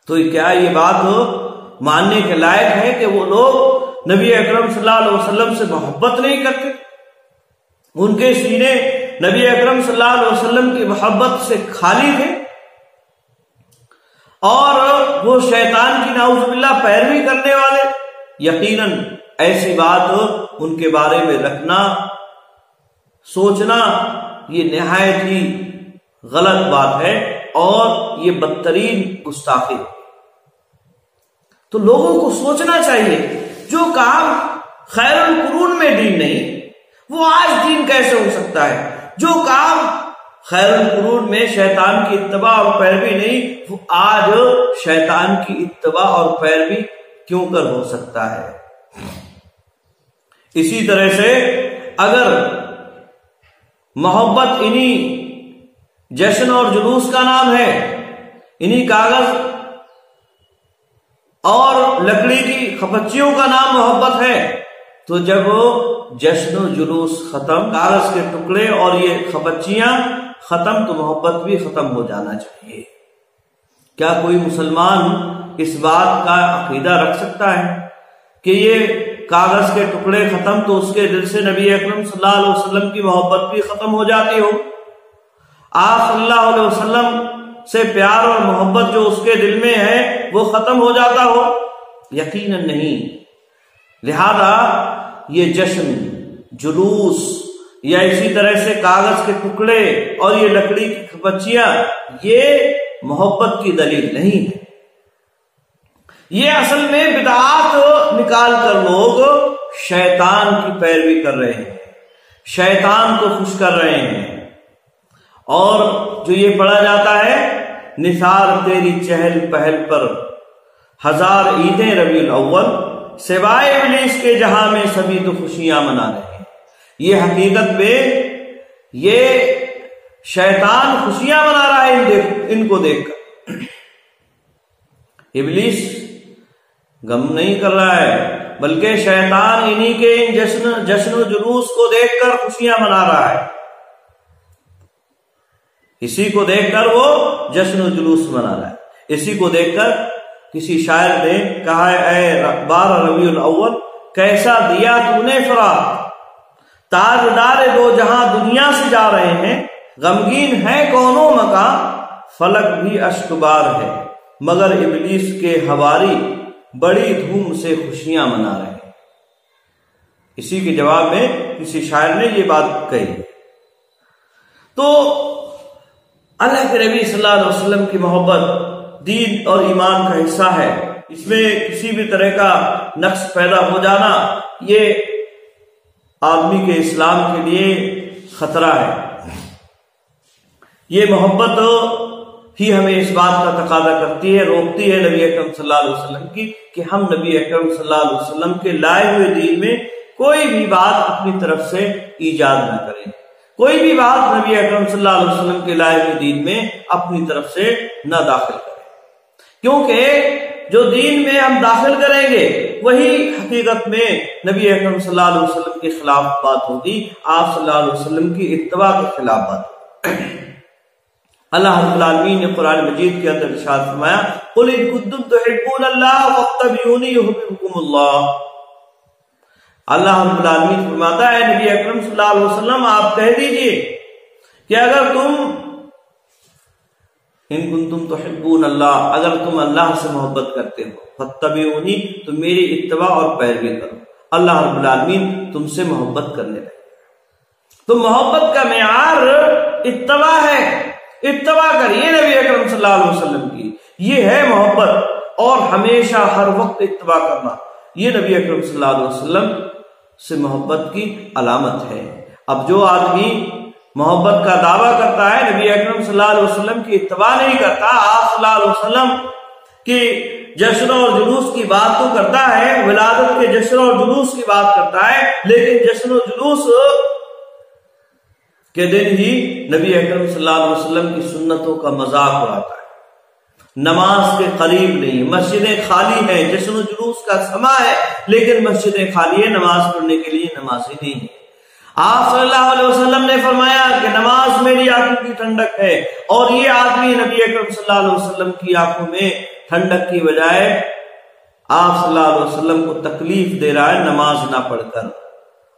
تو کیا یہ بات ماننے کے لائق ہے کہ وہ لوگ نبی اکرم صلی اللہ علیہ وسلم سے محبت نہیں کرتے؟ ان کے سینے نبی اکرم صلی اللہ علیہ وسلم کی محبت سے خالی تھے، اور وہ شیطان کی نعوذ باللہ پیروی کرنے والے؟ یقیناً ایسی بات ان کے بارے میں رکھنا، سوچنا یہ نہایت ہی غلط بات ہے اور یہ بدترین گستاخی ہے۔ تو لوگوں کو سوچنا چاہیے جو کام خیر القرون میں دین نہیں وہ آج دین کیسے ہو سکتا ہے، جو کام خیر القرون میں شیطان کی اتباع اور پیروی نہیں وہ آج شیطان کی اتباع اور پیروی کیوں کر ہو سکتا ہے۔ اسی طرح سے اگر محبت انہی جشن اور جلوس کا نام ہے، انہی کاغذ اور لکڑی کی کھپچیوں کا نام محبت ہے، تو جب جشن و جلوس ختم، کاغذ کے ٹکڑے اور یہ کھپچیاں ختم، تو محبت بھی ختم ہو جانا چاہیے۔ کیا کوئی مسلمان اس بات کا عقیدہ رکھ سکتا ہے کہ یہ کاغذ کے ٹکڑے ختم تو اس کے دل سے نبی اکرم صلی اللہ علیہ وسلم کی محبت بھی ختم ہو جاتی ہو، آپ صلی اللہ علیہ وسلم سے پیار اور محبت جو اس کے دل میں ہے وہ ختم ہو جاتا ہو؟ یقیناً نہیں۔ لہذا یہ جشن، جلوس یا اسی طرح سے کاغذ کے ٹکڑے اور یہ لکڑی کی کھپچیاں یہ محبت کی دلیل نہیں ہے۔ یہ اصل میں بدعات نکال کر لوگ شیطان کی پیروی کر رہے ہیں، شیطان کو خوش کر رہے ہیں۔ اور جو یہ پڑھا جاتا ہے نثار تیری چہل پہل پر ہزار عیدیں ربیع الاول، سوائے ابلیس کے جہاں میں سبھی تو خوشیاں منا رہے ہیں، یہ حقیقت میں یہ شیطان خوشیاں منا رہا ہے ان کو دیکھ کر۔ ابلیس غم نہیں کر رہا ہے، بلکہ شیطان انہی کے ان جشن و جلوس کو دیکھ کر خوشیاں منا رہا ہے، اسی کو دیکھ کر وہ جشن و جلوس منا رہا ہے۔ اسی کو دیکھ کر کسی شاعر نے کہا ہے اے 12 ربیع الاول کیسا دیا تو نے فراق، تاجدار دو جہاں دنیا سے جا رہے ہیں، غمگین ہے کونوں مکان، فلک بھی اشکبار ہے مگر ابلیس کے حواری، بڑی دھوم سے خوشیاں منا رہے ہیں۔ اسی کے جواب میں کسی شاعر نے یہ بات کہی۔ تو اللہ کے نبی صلی اللہ علیہ وسلم کی محبت دین اور ایمان کا حصہ ہے، اس میں کسی بھی طرح کا نقص پیدا ہو جانا یہ آدمی کے اسلام کے لیے خطرہ ہے۔ یہ محبت ہی ہمیں اس بات کا تقاضا کرتی ہے، روکتی ہے نبی اکرم صلی اللہ علیہ وسلم کی کہ ہم نبی اکرم صلی اللہ علیہ وسلم کے لائے ہوئے دین میں کوئی بھی بات اپنی طرف سے ایجاد نہ کریں، کوئی بھی بات نبی اکرم صلی اللہ علیہ وسلم کے لائے ہوئے دین میں اپنی طرف سے نہ داخل کریں، کیونکہ جو دین میں ہم داخل کریں گے وہی حقیقت میں نبی اکرم صلی اللہ علیہ وسلم کے خلاف بات ہوگی، آپ صلی اللہ علیہ وسلم کی اتباع کے خلاف بات ہوگی۔ اللہ رب العالمین نے قرآن مجید کے اندر ارشاد فرمایا، قل ان کنتم تحبون اللہ فاتبعونی یحببکم اللہ۔ اللہ رب العالمین فرماتا ہے نبی اکرم صلی اللہ علیہ وسلم آپ کہہ دیجئے کہ اگر تم ان کنتم تحبون اللہ، اگر تم اللہ سے محبت کرتے ہو، فاتبعونی تو میری اتباع اور پیروی کرو، اللہ رب العالمین تم سے محبت کرنے لگے۔ تو محبت کا معیار اتباع ہے، اتباع کریے نبی اکرم صلی اللہ علیہ وسلم کی، یہ ہے محبت، اور ہمیشہ ہر وقت اتباع کرنا یہ نبی اکرم صلی اللہ علیہ وسلم سے محبت کی علامت ہے۔ اب جو آدمی محبت کا دعویٰ کرتا ہے، نبی اکرم صلی اللہ علیہ وسلم کی اتباع نہیں کرتا، آپ صلی اللہ علیہ وسلم کی جشن اور جلوس کی بات تو کرتا ہے، ولادت کے جشن اور جلوس کی بات کرتا ہے، لیکن جشن و جلوس کے دن ہی نبی اکرم صلی اللہ علیہ وسلم کی سنتوں کا مذاق اڑاتا ہے، نماز کے قریب نہیں، مسجدیں خالی ہیں، جشن و جلوس کا سما ہے لیکن مسجدیں خالی ہیں، نماز پڑھنے کے لیے نمازی نہیں ہیں۔ آپ صلی اللہ علیہ وسلم نے فرمایا کہ نماز میری آنکھوں کی ٹھنڈک ہے، اور یہ آدمی نبی اکرم صلی اللہ علیہ وسلم کی آنکھوں میں ٹھنڈک کی بجائے آپ صلی اللہ علیہ وسلم کو تکلیف دے رہا ہے نماز نہ پڑھ کر،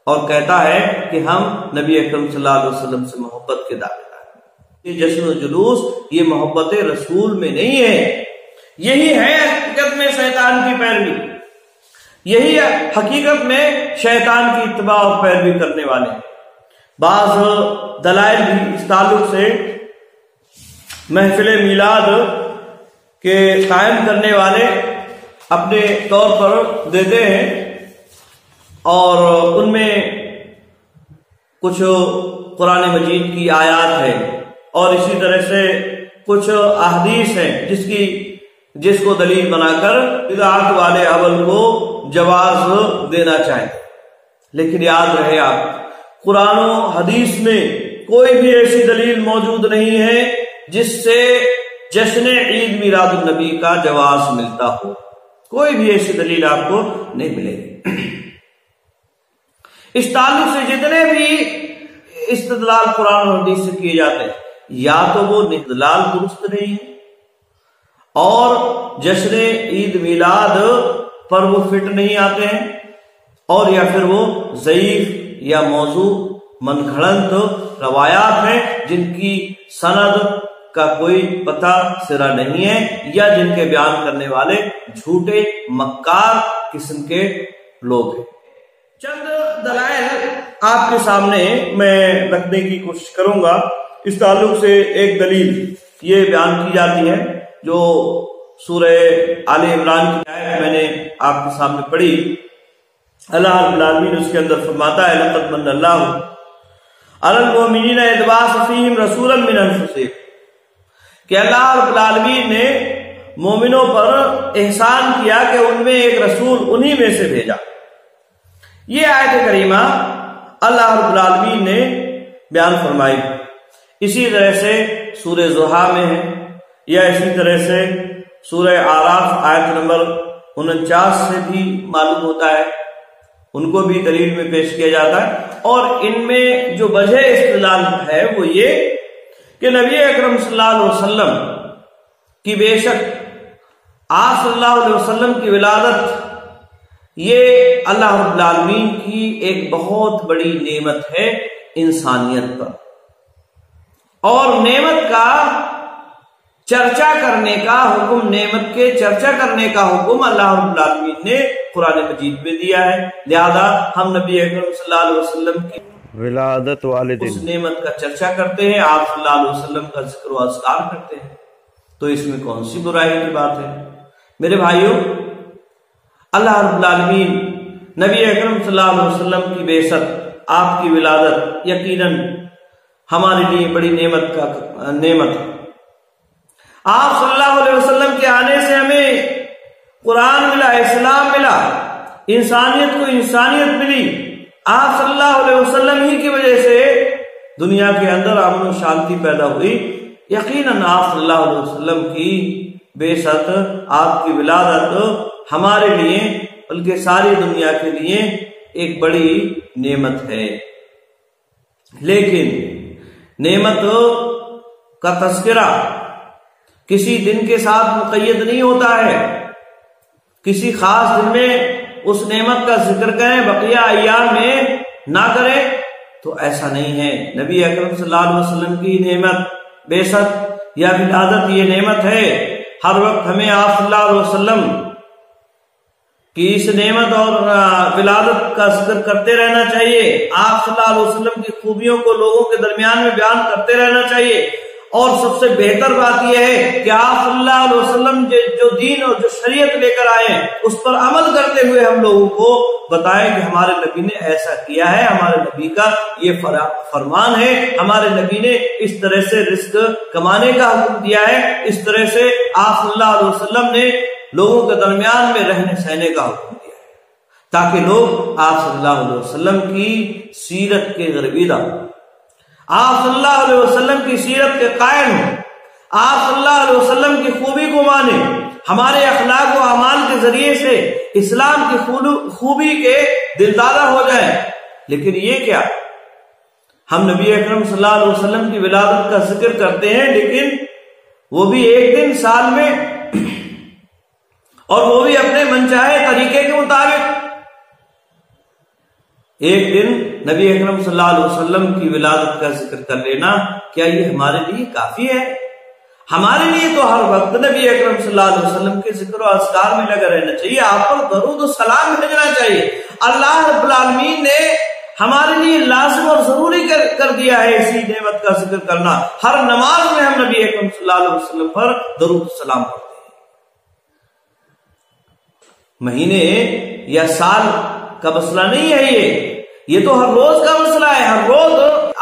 اور کہتا ہے کہ ہم نبی اکرم صلی اللہ علیہ وسلم سے محبت کے دعوے دار ہیں۔ یہ جشن و جلوس یہ محبت رسول میں نہیں ہے، یہی ہے حقیقت میں شیطان کی پیروی، یہی حقیقت میں شیطان کی اتباع اور پیروی کرنے والے ہیں۔ بعض دلائل بھی اس تعلق سے محفل میلاد کے قائم کرنے والے اپنے طور پر دیتے ہیں، اور ان میں کچھ قرآن مجید کی آیات ہے، اور اسی طرح سے کچھ احادیث ہیں جس کو دلیل بنا کر بدعات والے عمل کو جواز دینا چاہیں۔ لیکن یاد رہے آپ، قرآن و حدیث میں کوئی بھی ایسی دلیل موجود نہیں ہے جس سے جشن عید میلاد النبی کا جواز ملتا ہو، کوئی بھی ایسی دلیل آپ کو نہیں ملے گی۔ اس تعلق سے جتنے بھی استدلال قرآن اور حدیث سے کیے جاتے ہیں، یا تو وہ استدلال درست نہیں ہے، اور جشن عید میلاد پر وہ فٹ نہیں آتے ہیں، اور یا پھر وہ ضعیف یا موضوع من گھڑنت روایات ہیں جن کی سند کا کوئی پتہ سرا نہیں ہے، یا جن کے بیان کرنے والے جھوٹے مکار قسم کے لوگ ہیں۔ چند دلائل آپ کے سامنے میں رکھنے کی کوشش کروں گا۔ اس تعلق سے ایک دلیل یہ بیان کی جاتی ہے جو سورہ آل عمران کی آیت میں نے آپ کے سامنے پڑھی۔ اللہ رب العالمین اس کے اندر فرماتا ہے، لقد من اللہ علی المؤمنین اذ بعث فیہم رسولا من انفسہم، کہ اللہ رب العالمین نے مومنوں پر احسان کیا کہ ان میں ایک رسول انہی میں سے بھیجا۔ یہ آیت کریمہ اللہ رب العالمین نے بیان فرمائی۔ اسی طرح سے سورہ ضحیٰ میں ہے، یا اسی طرح سے سورہ اعراف آیت نمبر 49 سے بھی معلوم ہوتا ہے، ان کو بھی دلیل میں پیش کیا جاتا ہے۔ اور ان میں جو وجہ استدلال ہے وہ یہ کہ نبی اکرم صلی اللہ علیہ وسلم کی بے شک آپ صلی اللہ علیہ وسلم کی ولادت یہ اللہ رب العالمین کی ایک بہت بڑی نعمت ہے انسانیت پر، اور نعمت کا چرچا کرنے کا حکم، نعمت کے چرچا کرنے کا حکم اللہ رب العالمین نے قرآن مجید میں دیا ہے۔ لہذا ہم نبی اکرم صلی اللہ علیہ وسلم کی ولادت والدین اس نعمت کا چرچا کرتے ہیں، آپ صلی اللہ علیہ وسلم کا ذکر و اذکار کرتے ہیں، تو اس میں کون سی برائی کی بات ہے؟ میرے بھائیوں، اللہ رب العالمین نبی اکرم صلی اللہ علیہ وسلم کی بعثت، آپ کی ولادت یقیناً ہمارے لیے بڑی نعمت ہے۔ آپ صلی اللہ علیہ وسلم کے آنے سے ہمیں قرآن ملا، اسلام ملا، انسانیت کو انسانیت ملی۔ آپ صلی اللہ علیہ وسلم ہی کی وجہ سے دنیا کے اندر امن و شانتی پیدا ہوئی۔ یقیناً آپ صلی اللہ علیہ وسلم کی بعثت، آپ کی ولادت ہمارے لیے بلکہ ساری دنیا کے لیے ایک بڑی نعمت ہے۔ لیکن نعمت کا تذکرہ کسی دن کے ساتھ مقید نہیں ہوتا ہے، کسی خاص دن میں اس نعمت کا ذکر کریں، بقیہ ایام میں نہ کریں، تو ایسا نہیں ہے۔ نبی اکرم صلی اللہ علیہ وسلم کی نعمت، بعثت یا ولادت یہ نعمت ہے۔ ہر وقت ہمیں آپ صلی اللہ علیہ وسلم کی اس نعمت اور ولادت کا ذکر کرتے رہنا چاہیے۔ آپ صلی اللہ علیہ وسلم کی خوبیوں کو لوگوں کے درمیان میں بیان کرتے رہنا چاہیے۔ اور سب سے بہتر بات یہ ہے کہ آپ صلی اللہ علیہ وسلم جو دین اور جو شریعت لے کر آئے اس پر عمل کرتے ہوئے ہم لوگوں کو بتائیں کہ ہمارے نبی نے ایسا کیا ہے، ہمارے نبی کا یہ فرمان ہے، ہمارے نبی نے اس طرح سے رزق کمانے کا حکم دیا ہے، اس طرح سے آپ صلی اللہ علیہ وسلم نے لوگوں کے درمیان میں رہنے سہنے کا حکم دیا ہے، تاکہ لوگ آپ صلی اللہ علیہ وسلم کی سیرت کے گرویدہ، آپ صلی اللہ علیہ وسلم کی سیرت کے قائل ہوں، آپ صلی اللہ علیہ وسلم کی خوبی کو مانیں، ہمارے اخلاق و اعمال کے ذریعے سے اسلام کی خوبی کے دلدادہ ہو جائیں۔ لیکن یہ کیا، ہم نبی اکرم صلی اللہ علیہ وسلم کی ولادت کا ذکر کرتے ہیں، لیکن وہ بھی ایک دن سال میں، اور وہ بھی اپنے منچاہے طریقے کے مطابق۔ ایک دن نبی اکرم صلی اللہ علیہ وسلم کی ولادت کا ذکر کر لینا، کیا یہ ہمارے لیے کافی ہے؟ ہمارے لیے تو ہر وقت نبی اکرم صلی اللہ علیہ وسلم کے ذکر و اذکار میں لگا رہنا چاہیے، آپ پر درود و سلام بھیجنا چاہیے۔ اللہ رب العالمین نے ہمارے لیے لازم اور ضروری کر دیا ہے اسی نعمت کا ذکر کرنا۔ ہر نماز میں ہم نبی اکرم صلی اللہ علیہ وسلم پر درود و سلام پڑھتے ہیں۔ مہینے یا سال کا مسئلہ نہیں ہے، یہ تو ہر روز کا مسئلہ ہے۔ ہر روز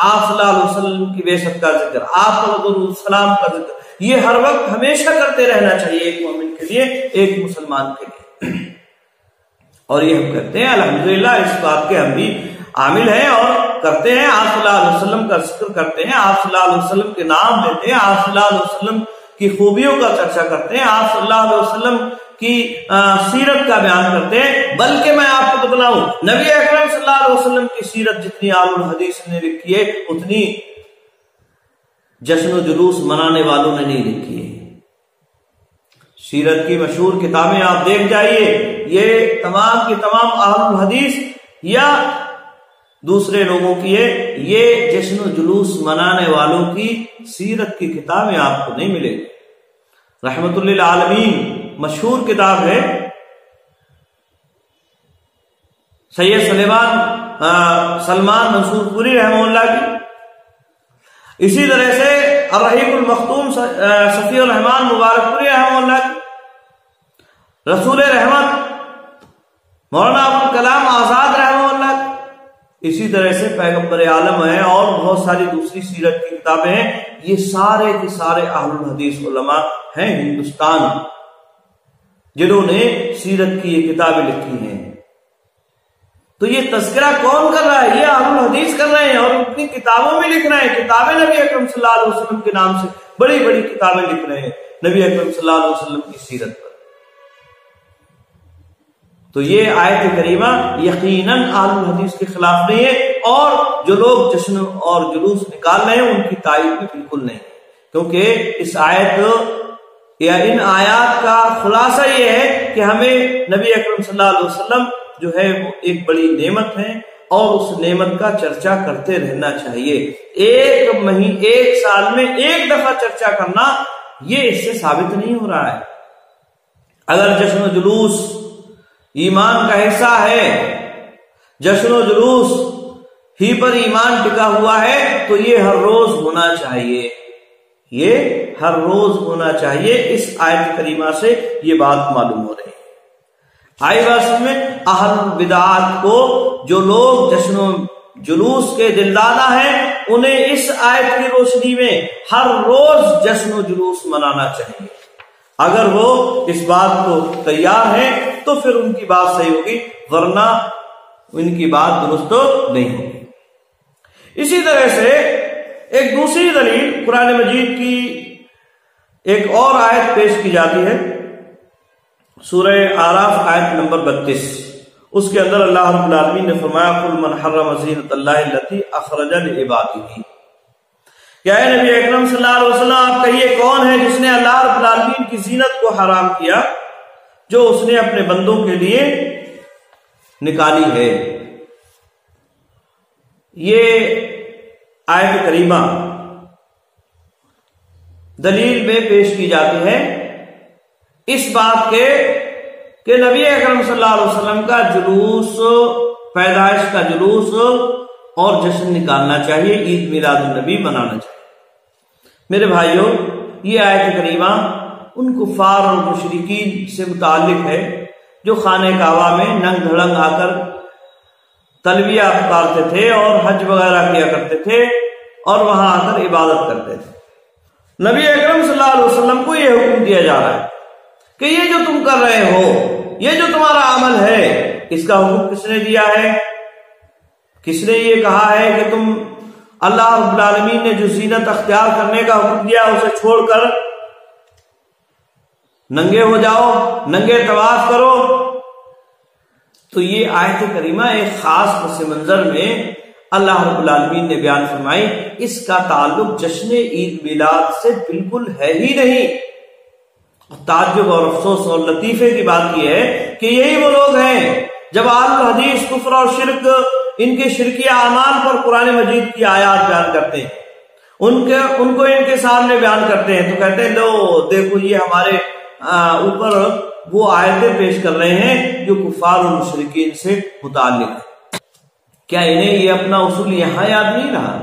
آپ صلی اللہ علیہ وسلم کی بعثت کا ذکر، آپ پر درود و سلام کا ذکر، یہ ہر وقت ہمیشہ کرتے رہنا چاہیے ایک مومن کے لیے، ایک مسلمان کے لیے۔ اور یہ ہم کرتے ہیں، الحمدللہ اس بات کے ہم بھی عامل ہیں اور کرتے ہیں۔ آپ صلی اللہ علیہ وسلم کا ذکر کرتے ہیں، آپ صلی اللہ علیہ وسلم کے نام لیتے ہیں، آپ صلی اللہ علیہ وسلم کی خوبیوں کا چرچا کرتے ہیں، آپ صلی اللہ علیہ وسلم کی سیرت کا بیان کرتے ہیں۔ بلکہ میں آپ کو بتلاؤں، نبی اکرم صلی اللہ علیہ وسلم کی سیرت جتنی آل الحدیث نے لکھی ہے، اتنی جشن و جلوس منانے والوں نے نہیں لکھی ہے۔ سیرت کی مشہور کتابیں آپ دیکھ جائیے، یہ تمام کی تمام آل الحدیث یا دوسرے لوگوں کی ہے، یہ جشن و جلوس منانے والوں کی سیرت کی کتابیں آپ کو نہیں ملے گی۔ رحمت للعالمین مشہور کتاب ہے سید سلمان منصور پوری رحمہ اللہ کی، اسی طرح سے الرحیق المختوم صفی الرحمان مبارک پوری رحمہ اللہ کی، رسول رحمت مولانا ابوالکلام آزاد رحمہ اللہ کی، اسی طرح سے پیغمبر عالم ہے اور بہت ساری دوسری سیرت کی کتابیں ہیں۔ یہ سارے کے سارے اہل الحدیث علماء ہیں ہندوستان جنہوں نے سیرت کی یہ کتابیں لکھی ہیں۔ تو یہ تذکرہ کون کر رہا ہے؟ یہ اہل الحدیث کر رہے ہیں اور اپنی کتابوں میں لکھ رہے ہیں۔ کتابیں نبی اکرم صلی اللہ علیہ وسلم کے نام سے بڑی بڑی کتابیں لکھ رہے ہیں نبی اکرم صلی اللہ علیہ وسلم کی سیرت پر۔ تو یہ آیت کریمہ یقیناً اہل الحدیث کے خلاف نہیں ہے، اور جو لوگ جشن اور جلوس نکال رہے ہیں ان کی تائید بھی بالکل نہیں، کیونکہ اس آیت یا ان آیات کا خلاصہ یہ ہے کہ ہمیں نبی اکرم صلی اللہ علیہ وسلم جو ہے وہ ایک بڑی نعمت ہے اور اس نعمت کا چرچا کرتے رہنا چاہیے. ایک سال میں ایک دفعہ چرچا کرنا یہ اس سے ثابت نہیں ہو رہا ہے. اگر جشن و جلوس ایمان کا حصہ ہے، جشن و جلوس ہی پر ایمان ٹکا ہوا ہے، تو یہ ہر روز ہونا چاہیے، یہ ہر روز ہونا چاہیے. اس آیت کریمہ سے یہ بات معلوم ہو رہی ہے. آئی بات میں اہل بدعات کو، جو لوگ جشن و جلوس کے دلدادہ ہیں، انہیں اس آیت کی روشنی میں ہر روز جشن و جلوس منانا چاہیے. اگر وہ اس بات کو تیار ہیں تو پھر ان کی بات صحیح ہوگی، ورنہ ان کی بات درست نہیں ہوگی. اسی طرح سے ایک دوسری دلیل قرآن مجید کی ایک اور آیت پیش کی جاتی ہے، سورہ اعراف آیت نمبر 32. اس کے اندر اللہ رب العالمین نے فرمایا قل من حرم زینۃ اللہ التی اخرج لعبادہ. کیا ہے نبی اکرم صلی اللہ علیہ وسلم آپ کہیے کون ہے جس نے اللہ رب العالمین کی زینت کو حرام کیا جو اس نے اپنے بندوں کے لیے نکالی ہے. یہ آیت کریمہ دلیل میں پیش کی جاتی ہے اس بات کے کہ نبی اکرم صلی اللہ علیہ وسلم کا جلوس، پیدائش کا جلوس اور جشن نکالنا چاہیے، عید میلاد النبی منانا چاہیے. میرے بھائیوں، یہ آیت کریمہ ان کفار اور مشرکین سے متعلق ہے جو خانہ کعبہ میں ننگ دھڑنگ آ کر تلبیہ پکارتے تھے اور حج وغیرہ کیا کرتے تھے اور وہاں آ کر عبادت کرتے تھے. نبی اکرم صلی اللہ علیہ وسلم کو یہ حکم دیا جا رہا ہے کہ یہ جو تم کر رہے ہو، یہ جو تمہارا عمل ہے، اس کا حکم کس نے دیا ہے؟ کس نے یہ کہا ہے کہ تم اللہ رب العالمین نے جو زینت اختیار کرنے کا حکم دیا اسے چھوڑ کر ننگے ہو جاؤ، ننگے طواف کرو؟ تو یہ آیت کریمہ ایک خاص پس منظر میں اللہ رب العالمین نے بیان فرمائی. اس کا تعلق جشن عید میلاد سے بالکل ہے ہی نہیں. تعجب اور افسوس اور لطیفے کی بات یہ ہے کہ یہی وہ لوگ ہیں جب اہل الحدیث کفر اور شرک، ان کے شرکیہ اعمال پر قرآن مجید کی آیات بیان کرتے ہیں، ان کو ان کے سامنے بیان کرتے ہیں تو کہتے ہیں لو دیکھو یہ ہمارے اوپر وہ آیتیں پیش کر رہے ہیں جو کفار اور مشرکین سے متعلق ہے. کیا انہیں یہ اپنا اصول یہاں یاد نہیں رہا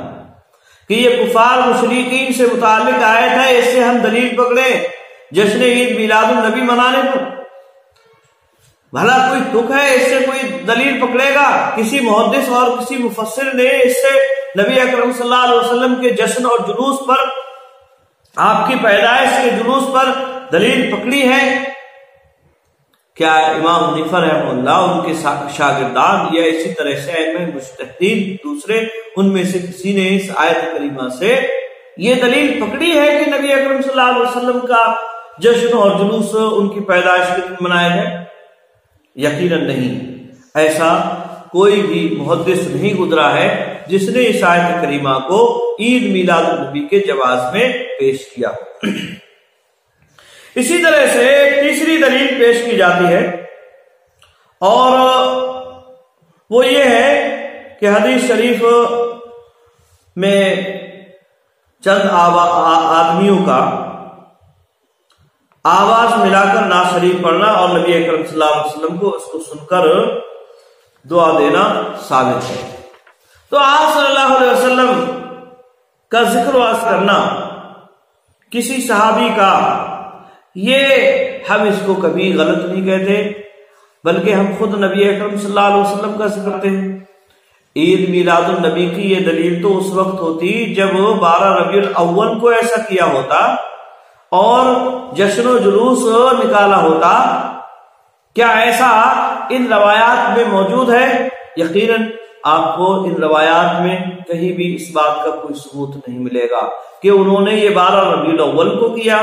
کہ یہ کفار مشرکین سے متعلق آیت ہے، اس سے ہم دلیل پکڑے جشن عید میلاد النبی منانے پر؟ بھلا کوئی تک ہے اس سے کوئی دلیل پکڑے گا؟ کسی محدث اور کسی مفسر نے اس سے نبی اکرم صلی اللہ علیہ وسلم کے جشن اور جلوس پر، آپ کی پیدائش کے جلوس پر دلیل پکڑی ہے؟ کیا امام حنیفہ رحمہ اللہ، ان کے شاگردان یا اسی طرح سے ائمہ مجتہدین دوسرے، ان میں سے کسی نے اس آیت کریمہ سے یہ دلیل پکڑی ہے کہ نبی اکرم صلی اللہ علیہ وسلم کا جشن اور جلوس ان کی پیدائش کے دن منایا جائے؟ یقیناً نہیں. ایسا کوئی بھی محدث نہیں گزرا ہے جس نے اس آیت کریمہ کو عید میلاد النبی کے جواز میں پیش کیا. اسی طرح سے ایک تیسری دلیل پیش کی جاتی ہے اور وہ یہ ہے کہ حدیث شریف میں چند آدمیوں کا آواز ملا کر نعت شریف پڑھنا اور نبی اکرم صلی اللہ علیہ وسلم کو اس کو سن کر دعا دینا ثابت ہے. تو آپ صلی اللہ علیہ وسلم کا ذکر و عزم کرنا کسی صحابی کا، یہ ہم اس کو کبھی غلط نہیں کہتے، بلکہ ہم خود نبی اکرم صلی اللہ علیہ وسلم کا ذکر کرتے ہیں. عید میلاد النبی کی یہ دلیل تو اس وقت ہوتی جب 12 ربیع الاول کو ایسا کیا ہوتا اور جشن و جلوس نکالا ہوتا. کیا ایسا ان روایات میں موجود ہے؟ یقیناً آپ کو ان روایات میں کہیں بھی اس بات کا کوئی ثبوت نہیں ملے گا کہ انہوں نے یہ 12 ربیع الاول کو کیا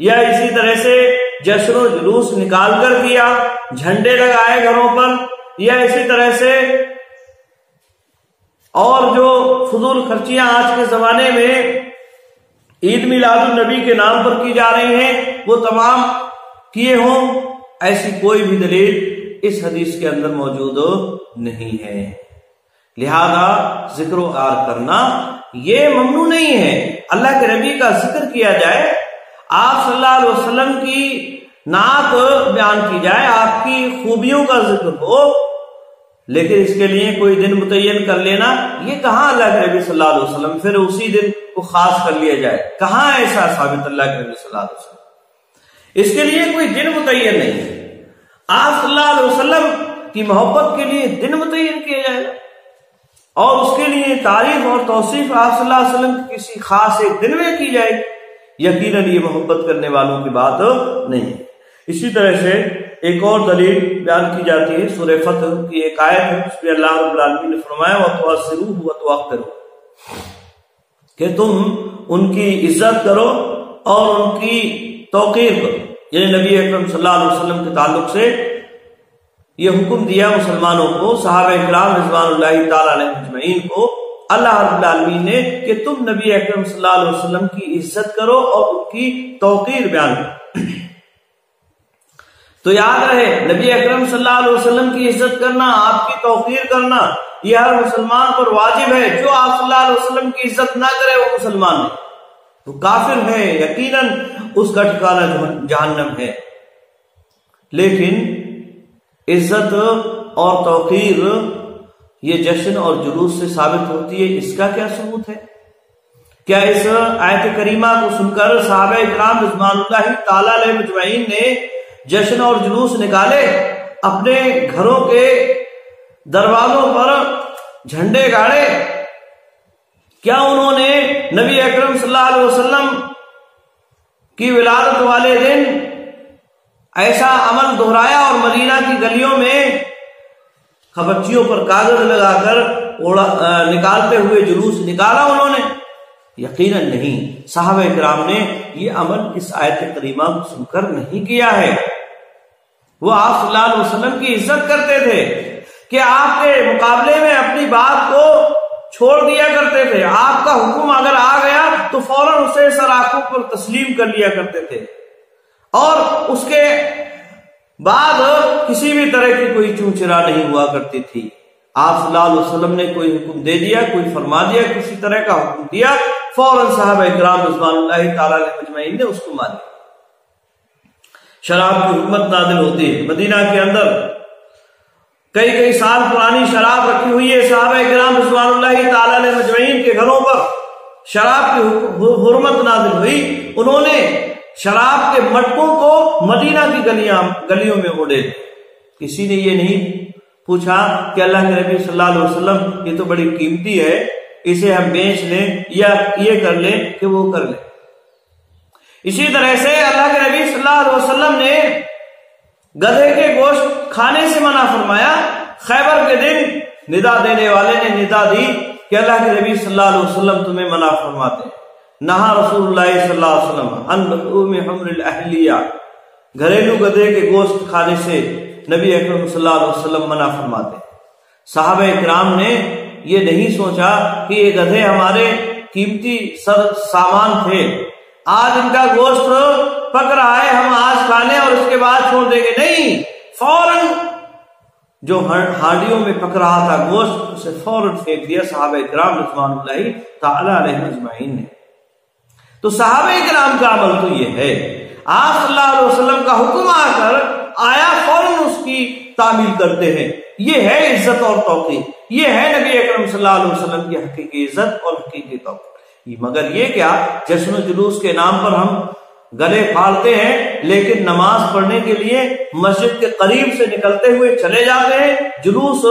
یا اسی طرح سے جشن و جلوس نکال کر کیا، جھنڈے لگائے گھروں پر، یا اسی طرح سے اور جو فضول خرچیاں آج کے زمانے میں عید میلاد النبی کے نام پر کی جا رہی ہیں وہ تمام کیے ہوں. ایسی کوئی بھی دلیل اس حدیث کے اندر موجود نہیں ہے۔ لہذا ذکر و غار کرنا یہ ممنوع نہیں ہے۔ اللہ کے نبی کا ذکر کیا جائے، آپ صلی اللہ علیہ وسلم کی نعت بیان کی جائے، آپ کی خوبیوں کا ذکر ہو، لیکن اس کے لیے کوئی دن متعین کر لینا، یہ کہاں اللہ کے نبی صلی اللہ علیہ وسلم پھر اسی دن کو خاص کر لیا جائے، کہاں ایسا ثابت اللہ کے نبی صلی اللہ علیہ وسلم؟ اس کے لیے کوئی دن متعین نہیں ہے۔ آپ صلی اللہ علیہ وسلم کی محبت کے لیے دن متعین کیا جائے گا اور اس کے لیے تعریف اور توصیف آپ صلی اللہ علیہ وسلم کی کسی خاص ایک دن میں کی جائے گی، یقیناً یہ محبت کرنے والوں کی بات نہیں ہے۔ اسی طرح سے ایک اور دلیل بیان کی جاتی ہے، سورہ فتح کی ایک آیت ہے، اس میں اللہ رب العالمین نے فرمایا وَتُعَزِّرُوهُ وَتُوَقِّرُوهُ، کہ تم ان کی عزت کرو اور ان کی توقیر کرو۔ یعنی نبی اکرم صلی اللہ علیہ وسلم کے تعلق سے یہ حکم دیا مسلمانوں کو، صحابہ کرام رضوان اللہ تعالی علیہم اجمعین کو اللہ رب العالمین نے، کہ تم نبی اکرم صلی اللہ علیہ وسلم کی عزت کرو اور ان کی توقیر بیان کرو۔ تو یاد رہے، نبی اکرم صلی اللہ علیہ وسلم کی عزت کرنا، آپ کی توقیر کرنا، یہ ہر مسلمان پر واجب ہے۔ جو آپ صلی اللہ علیہ وسلم کی عزت نہ کرے وہ مسلمان ہے، وہ کافر ہے، یقیناً اس کا ٹھکانہ جہنم ہے۔ لیکن عزت اور توقیر یہ جشن اور جلوس سے ثابت ہوتی ہے، اس کا کیا ثبوت ہے؟ کیا اس آیت کریمہ کو سن کر صحابہ کرام رضوان اللہ تعالی علیہم اجمعین نے جشن اور جلوس نکالے، اپنے گھروں کے دروازوں پر جھنڈے گاڑے؟ کیا انہوں نے نبی اکرم صلی اللہ علیہ وسلم کی ولادت والے دن ایسا عمل دہرایا اور مدینہ کی گلیوں میں خبرچیوں پر کاغذ لگا کر نکالتے ہوئے جلوس نکالا انہوں نے؟ یقیناً نہیں۔ صحابہ کرام نے یہ عمل اس آیت کریمہ کو سن کر نہیں کیا ہے۔ وہ آپ صلی اللہ علیہ وسلم کی عزت کرتے تھے کہ آپ کے مقابلے میں اپنی بات کو چھوڑ دیا کرتے تھے، آپ کا حکم اگر آ گیا تو فوراً اسے سر آنکھوں پر تسلیم کر لیا کرتے تھے، اور اس کے بعد کسی بھی طرح کی کوئی چونچرا نہیں ہوا کرتی تھی۔ آپ صلی اللہ علیہ وسلم نے کوئی حکم دے دیا، کوئی فرما دیا، کسی طرح کا حکم دیا، فوراً صحابہ کرام رضوان اللہ تعالی علیہ اجمعین نے اس کو مان لیا۔ شراب کی حکمت نازل ہوتی ہے، مدینہ کے اندر کئی سال پرانی شراب رکھی ہوئی ہے، صحابہ کرام رضوان اللہ تعالی علیہ اجمعین کے گھروں پر شراب کی حرمت نازل ہوئی۔ انہوں نے شراب کے مٹکوں کو مدینہ کی گلیوں میں اڑے۔ کسی نے یہ نہیں پوچھا کہ اللہ کے نبی صلی اللہ علیہ وسلم یہ تو بڑی قیمتی ہے، اسے ہم بیچ لیں یا یہ کر لیں کہ وہ کر لیں۔ اسی طرح سے اللہ کے نبی صلی اللہ علیہ وسلم نے گدھے کے گوشت کھانے سے منع فرمایا۔ خیبر کے دن ندا دینے والے نے ندا دی کہ اللہ کے نبی صلی اللہ علیہ وسلم تمہیں منع فرماتے۔ نہا رسول اللہ صلی اللہ علیہ وسلم عن لحوم حمر الاہلیہ، گھریلو گدھے کے گوشت کھانے سے نبی اکرم صلی اللہ علیہ وسلم منع فرماتے۔ صحابہ کرام نے یہ نہیں سوچا کہ یہ گدھے ہمارے قیمتی سامان تھے، آج ان کا گوشت پک رہا ہے، ہم آج کھا لیں اور اس کے بعد چھوڑ دیں گے، نہیں، فوراً جو ہانڈیوں میں پک رہا تھا گوشت اسے فوراً پھینک دیا صحابہ کرام رضوان اللہ تعالی علیہ اجمعین نے۔ تو صحابہ کرام کا عمل تو یہ ہے، آپ صلی اللہ علیہ وسلم کا حکم آ کر آیا، فوراً اس کی تعمیل کرتے ہیں۔ یہ ہے عزت اور توقیر، یہ ہے نبی اکرم صلی اللہ علیہ وسلم کی حقیقی عزت اور حقیقی توقیر۔ مگر یہ کیا جشن و جلوس کے نام پر ہم گلے پھاڑتے ہیں، لیکن نماز پڑھنے کے لیے مسجد کے قریب سے نکلتے ہوئے چلے جاتے ہیں، جلوس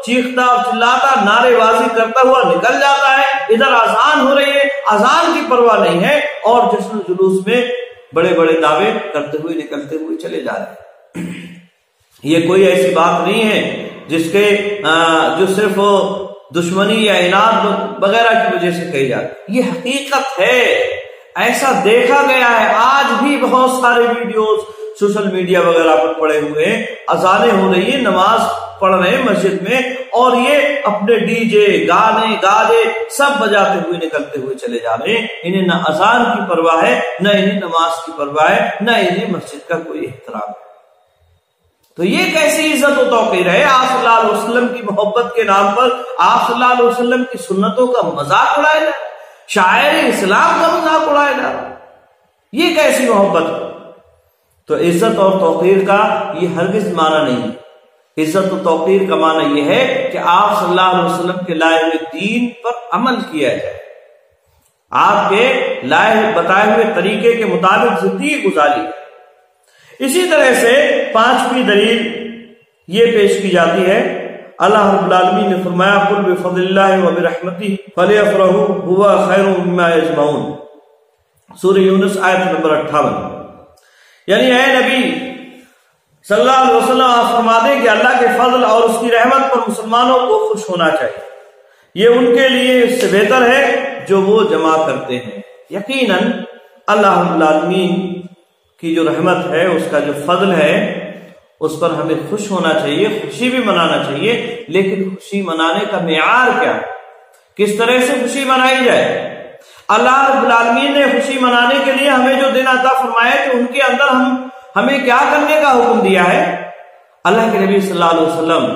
چیختا اور چلاتا نعرے بازی کرتا ہوا نکل جاتا ہے، ادھر اذان ہو رہی ہے، اذان کی پرواہ نہیں ہے، اور جشن و جلوس میں بڑے بڑے دعوے کرتے ہوئے نکلتے ہوئے چلے جا رہے ہیں۔ یہ کوئی ایسی بات نہیں ہے جس کے جو صرف دشمنی یا عناد وغیرہ کی وجہ سے کہی جاتی، یہ حقیقت ہے، ایسا دیکھا گیا ہے۔ آج بھی بہت سارے ویڈیوز سوشل میڈیا وغیرہ پر پڑے ہوئے ہیں، اذانیں ہو رہی ہیں، نماز پڑھ رہے ہیں مسجد میں، اور یہ اپنے ڈی جے گانے گاجے سب بجاتے ہوئے نکلتے ہوئے چلے جا رہے ہیں۔ انہیں نہ اذان کی پرواہ ہے، نہ انہیں نماز کی پرواہ ہے، نہ انہیں مسجد کا کوئی احترام ہے۔ تو یہ کیسی عزت و توقیر ہے؟ آپ صلی اللہ علیہ وسلم کی محبت کے نام پر آپ صلی اللہ علیہ وسلم کی سنتوں کا مذاق اڑایا جا رہا ہے، شاعر اسلام کا مذاق اڑایا جا رہا ہے، یہ کیسی محبت؟ تو عزت اور توقیر کا یہ ہرگز معنی نہیں ہے۔ عزت و توقیر کا معنی یہ ہے کہ آپ صلی اللہ علیہ وسلم کے لائے ہوئے دین پر عمل کیا جائے، آپ کے بتائے ہوئے طریقے کے مطابق زندگی گزاری۔ اسی طرح سے پانچویں دلیل یہ پیش کی جاتی ہے، اللہ رب العالمین نے فرمایا قل بفضل اللہ وبرحمتہ فلیفرحوا ھو خیر مما یجمعون، سورہ یونس آیت نمبر 58۔ یعنی اے نبی صلی اللہ علیہ وسلم آپ فرما دیں کہ اللہ کے فضل اور اس کی رحمت پر مسلمانوں کو خوش ہونا چاہیے، یہ ان کے لیے اس سے بہتر ہے جو وہ جمع کرتے ہیں۔ یقیناً اللہ رب العالمین کی جو رحمت ہے، اس کا جو فضل ہے، اس پر ہمیں خوش ہونا چاہیے، خوشی بھی منانا چاہیے، لیکن خوشی منانے کا معیار کیا ہے؟ کس طرح سے خوشی منائی جائے؟ اللہ رب العالمین نے خوشی منانے کے لیے ہمیں جو دن عطا فرمائے کہ ان کے اندر ہمیں کیا کرنے کا حکم دیا ہے؟ اللہ کے نبی صلی اللہ علیہ وسلم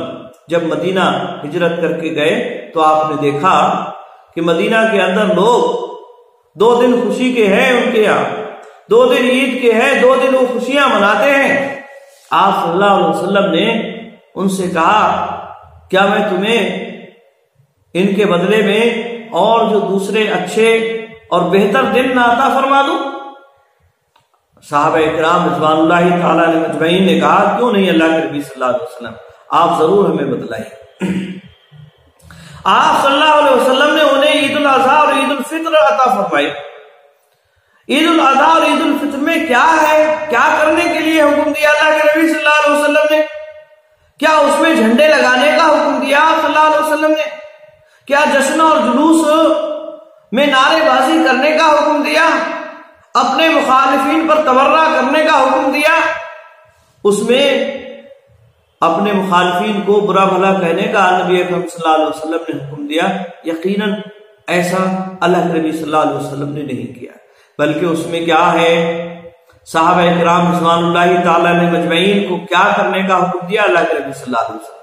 جب مدینہ ہجرت کر کے گئے تو آپ نے دیکھا کہ مدینہ کے اندر لوگ 2 دن خوشی کے ہیں، ان کے یہاں 2 دن عید کے ہیں، 2 دن وہ خوشیاں مناتے ہیں۔ آپ صلی اللہ علیہ وسلم نے ان سے کہا کیا میں تمہیں ان کے بدلے میں اور جو دوسرے اچھے اور بہتر دن عطا فرما دوں؟ صحابہ کرام رضوان اللہ تعالی علیہ مجمعین نے کہا کیوں نہیں اللہ کے نبی صلی اللہ علیہ وسلم، آپ ضرور ہمیں بتلائیں۔ آپ صلی اللہ علیہ وسلم نے انہیں عید الاضحیٰ اور عید الفطر عطا فرمائی۔ عید الاضحیٰ اور عید الفطر میں کیا ہے، کیا کرنے کے لیے حکم دیا اللہ کے نبی صلی اللہ علیہ وسلم نے؟ کیا اس میں جھنڈے لگانے کا حکم دیا صلی اللہ علیہ وسلم نے؟ کیا جشن اور جلوس میں نعرے بازی کرنے کا حکم دیا؟ اپنے مخالفین پر تبرہ کرنے کا حکم دیا؟ اس میں اپنے مخالفین کو برا بھلا کہنے کا نبی اکرم صلی اللہ علیہ وسلم نے حکم دیا؟ یقیناً ایسا اللہ کے نبی صلی اللہ علیہ وسلم نے نہیں کیا، بلکہ اس میں کیا ہے، صحابہ کرام رضوان اللہ تعالی علیہ مجمعین کو کیا کرنے کا حکم دیا اللہ کے نبی صلی اللہ علیہ وسلم؟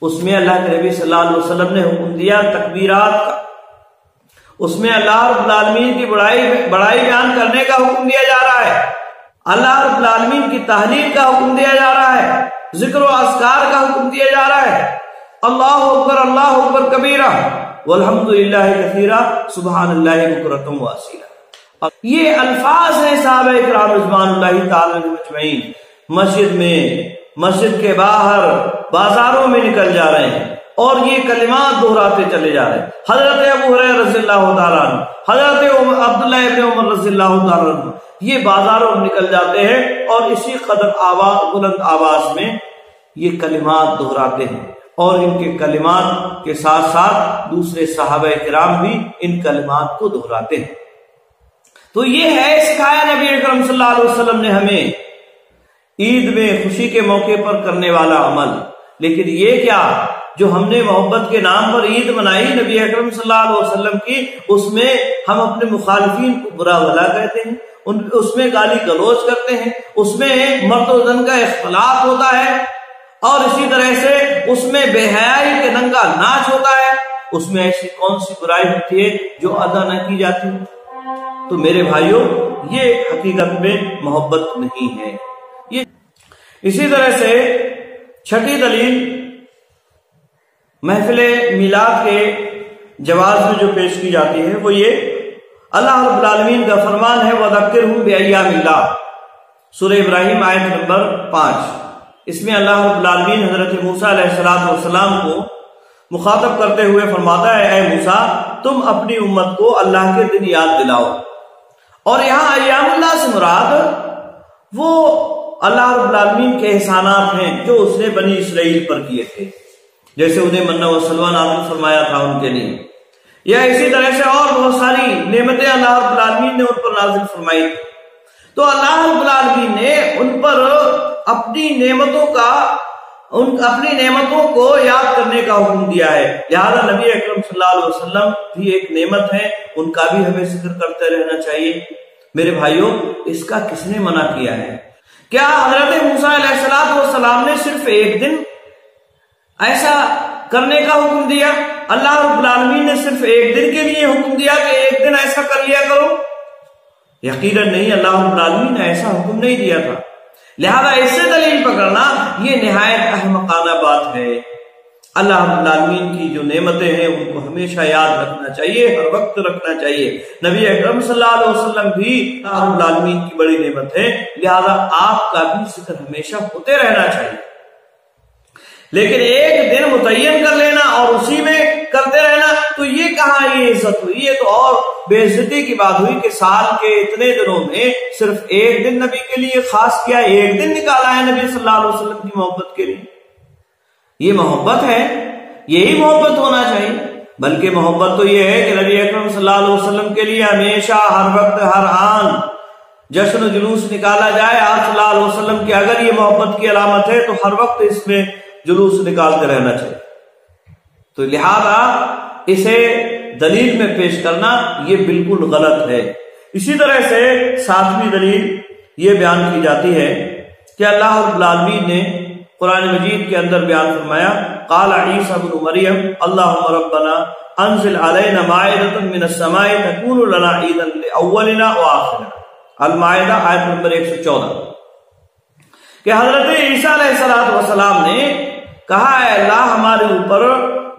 اس میں اللہ کے نبی صلی اللہ علیہ وسلم نے حکم دیا تکبیرات کا، اس میں اللہ رب العالمین کی بڑائی بیان کرنے کا حکم دیا جا رہا ہے، اللہ رب العالمین کی تحلیل کا حکم دیا جا رہا ہے، ذکر و اذکار کا حکم دیا جا رہا ہے، اللہ اکبر کبیرہ والحمدللہ کثیرہ سبحان اللہ بکرۃ و اصیلا۔ یہ الفاظ ہیں صحابہ کرام رضوان اللہ تعالی علیہ مجمعین مسجد میں، مسجد کے باہر، بازاروں میں نکل جا رہے ہیں اور یہ کلمات دہراتے چلے جا رہے ہیں۔ حضرت ابو ہریرہ رضی اللہ تعالیٰ عنہ، حضرت عبداللہ ابن عمر رضی اللہ تعالیٰ عنہ یہ بازاروں میں نکل جاتے ہیں اور اسی قدر بلند آواز میں یہ کلمات دہراتے ہیں، اور ان کے کلمات کے ساتھ ساتھ دوسرے صحابہ کرام بھی ان کلمات کو دہراتے ہیں۔ تو یہ ہے سکھایا نبی اکرم صلی اللہ علیہ وسلم نے ہمیں عید میں خوشی کے موقع پر کرنے والا عمل۔ لیکن یہ کیا جو ہم نے محبت کے نام پر عید منائی نبی اکرم صلی اللہ علیہ وسلم کی، اس میں ہم اپنے مخالفین کو برا بھلا کہتے ہیں، اس میں گالی گلوچ کرتے ہیں، اس میں مرد و زن کا اختلاط ہوتا ہے، اور اسی طرح سے اس میں بے حیائی کے ننگا ناچ ہوتا ہے۔ اس میں ایسی کون سی برائی ہوتی ہے جو ادا نہ کی جاتی؟ تو میرے بھائیوں، یہ حقیقت میں محبت نہیں ہے۔ یہ اسی طرح سے چھٹی دلیل محفل میلاد کے جواز میں جو پیش کی جاتی ہے وہ یہ اللہ رب العالمین کا فرمان ہے وَذَكِّرْهُمْ بِأَيَّامِ اللَّهِ، سورہ ابراہیم آیت نمبر 5۔ اس میں اللہ رب العالمین حضرت موسیٰ علیہ السلام کو مخاطب کرتے ہوئے فرماتا ہے اے موسیٰ تم اپنی امت کو اللہ کے دن یاد دلاؤ، اور یہاں ایام اللہ سے مراد وہ اللہ رب العالمین کے احسانات ہیں جو اس نے بنی اسرائیل پر کیے تھے، جیسے انہیں منہ و سلوہ نازل فرمایا تھا ان کے لیے، یا اسی طرح سے اور بہت ساری نعمتیں اللہ رب العالمین نے ان پر نازل فرمائی تھی۔ تو اللہ رب العالمین نے ان پر اپنی نعمتوں کو یاد کرنے کا حکم دیا ہے، لہذا نبی اکرم صلی اللہ علیہ وسلم بھی ایک نعمت ہے، ان کا بھی ہمیں ذکر کرتے رہنا چاہیے۔ میرے بھائیوں، اس کا کس نے منع کیا ہے؟ کیا حضرت موسیٰ علیہ السلام نے صرف صرف ایک دن ایسا کرنے کا حکم دیا؟ اللہ رب العالمین نے صرف ایک دن کے لیے حکم دیا کہ ایک دن ایسا کر لیا کرو؟ یقیناً نہیں، اللہ رب العالمین نے ایسا حکم نہیں دیا تھا۔ لہذا اس سے دلیل پکڑنا یہ نہایت احمقانہ بات ہے۔ اللہ رب العالمین کی جو نعمتیں ہیں ان کو ہمیشہ یاد رکھنا چاہیے، ہر وقت رکھنا چاہیے۔ نبی اکرم صلی اللہ علیہ وسلم بھی اللہ رب العالمین کی بڑی نعمت ہے، لہذا آپ کا بھی ذکر ہمیشہ ہوتے رہنا چاہیے۔ لیکن ایک دن متعین کر لینا اور اسی میں کرتے رہنا، تو یہ کہاں یہ عزت ہوئی؟ یہ تو اور بے عزتی کی بات ہوئی کہ سال کے اتنے دنوں میں صرف ایک دن نبی کے لیے خاص کیا، ایک دن نکالا ہے نبی صلی اللہ علیہ وسلم کی محبت کے لیے۔ یہ محبت ہے، یہی محبت ہونا چاہیے۔ بلکہ محبت تو یہ ہے کہ نبی اکرم صلی اللہ علیہ وسلم کے لیے ہمیشہ، ہر وقت، ہر آن جشن و جلوس نکالا جائے۔ آپ صلی اللہ علیہ وسلم کی اگر یہ محبت کی علامت ہے تو ہر وقت اس میں جلوس نکالتے رہنا چاہیے۔ تو لہذا اسے دلیل میں پیش کرنا یہ بالکل غلط ہے۔ اسی طرح سے ساتویں دلیل یہ بیان کی جاتی ہے کہ اللہ رب العالمین نے قرآن مجید کے اندر بیان فرمایا، قال عیسیٰ ابن مریم اللہم ربنا انزل علینا مائدۃ من السماء تکون لنا عیدا لاولنا وآخرنا، المائدہ آیت نمبر 114، کہ حضرت عیسیٰ علیہ السلام نے کہا ہے اللہ ہمارے اوپر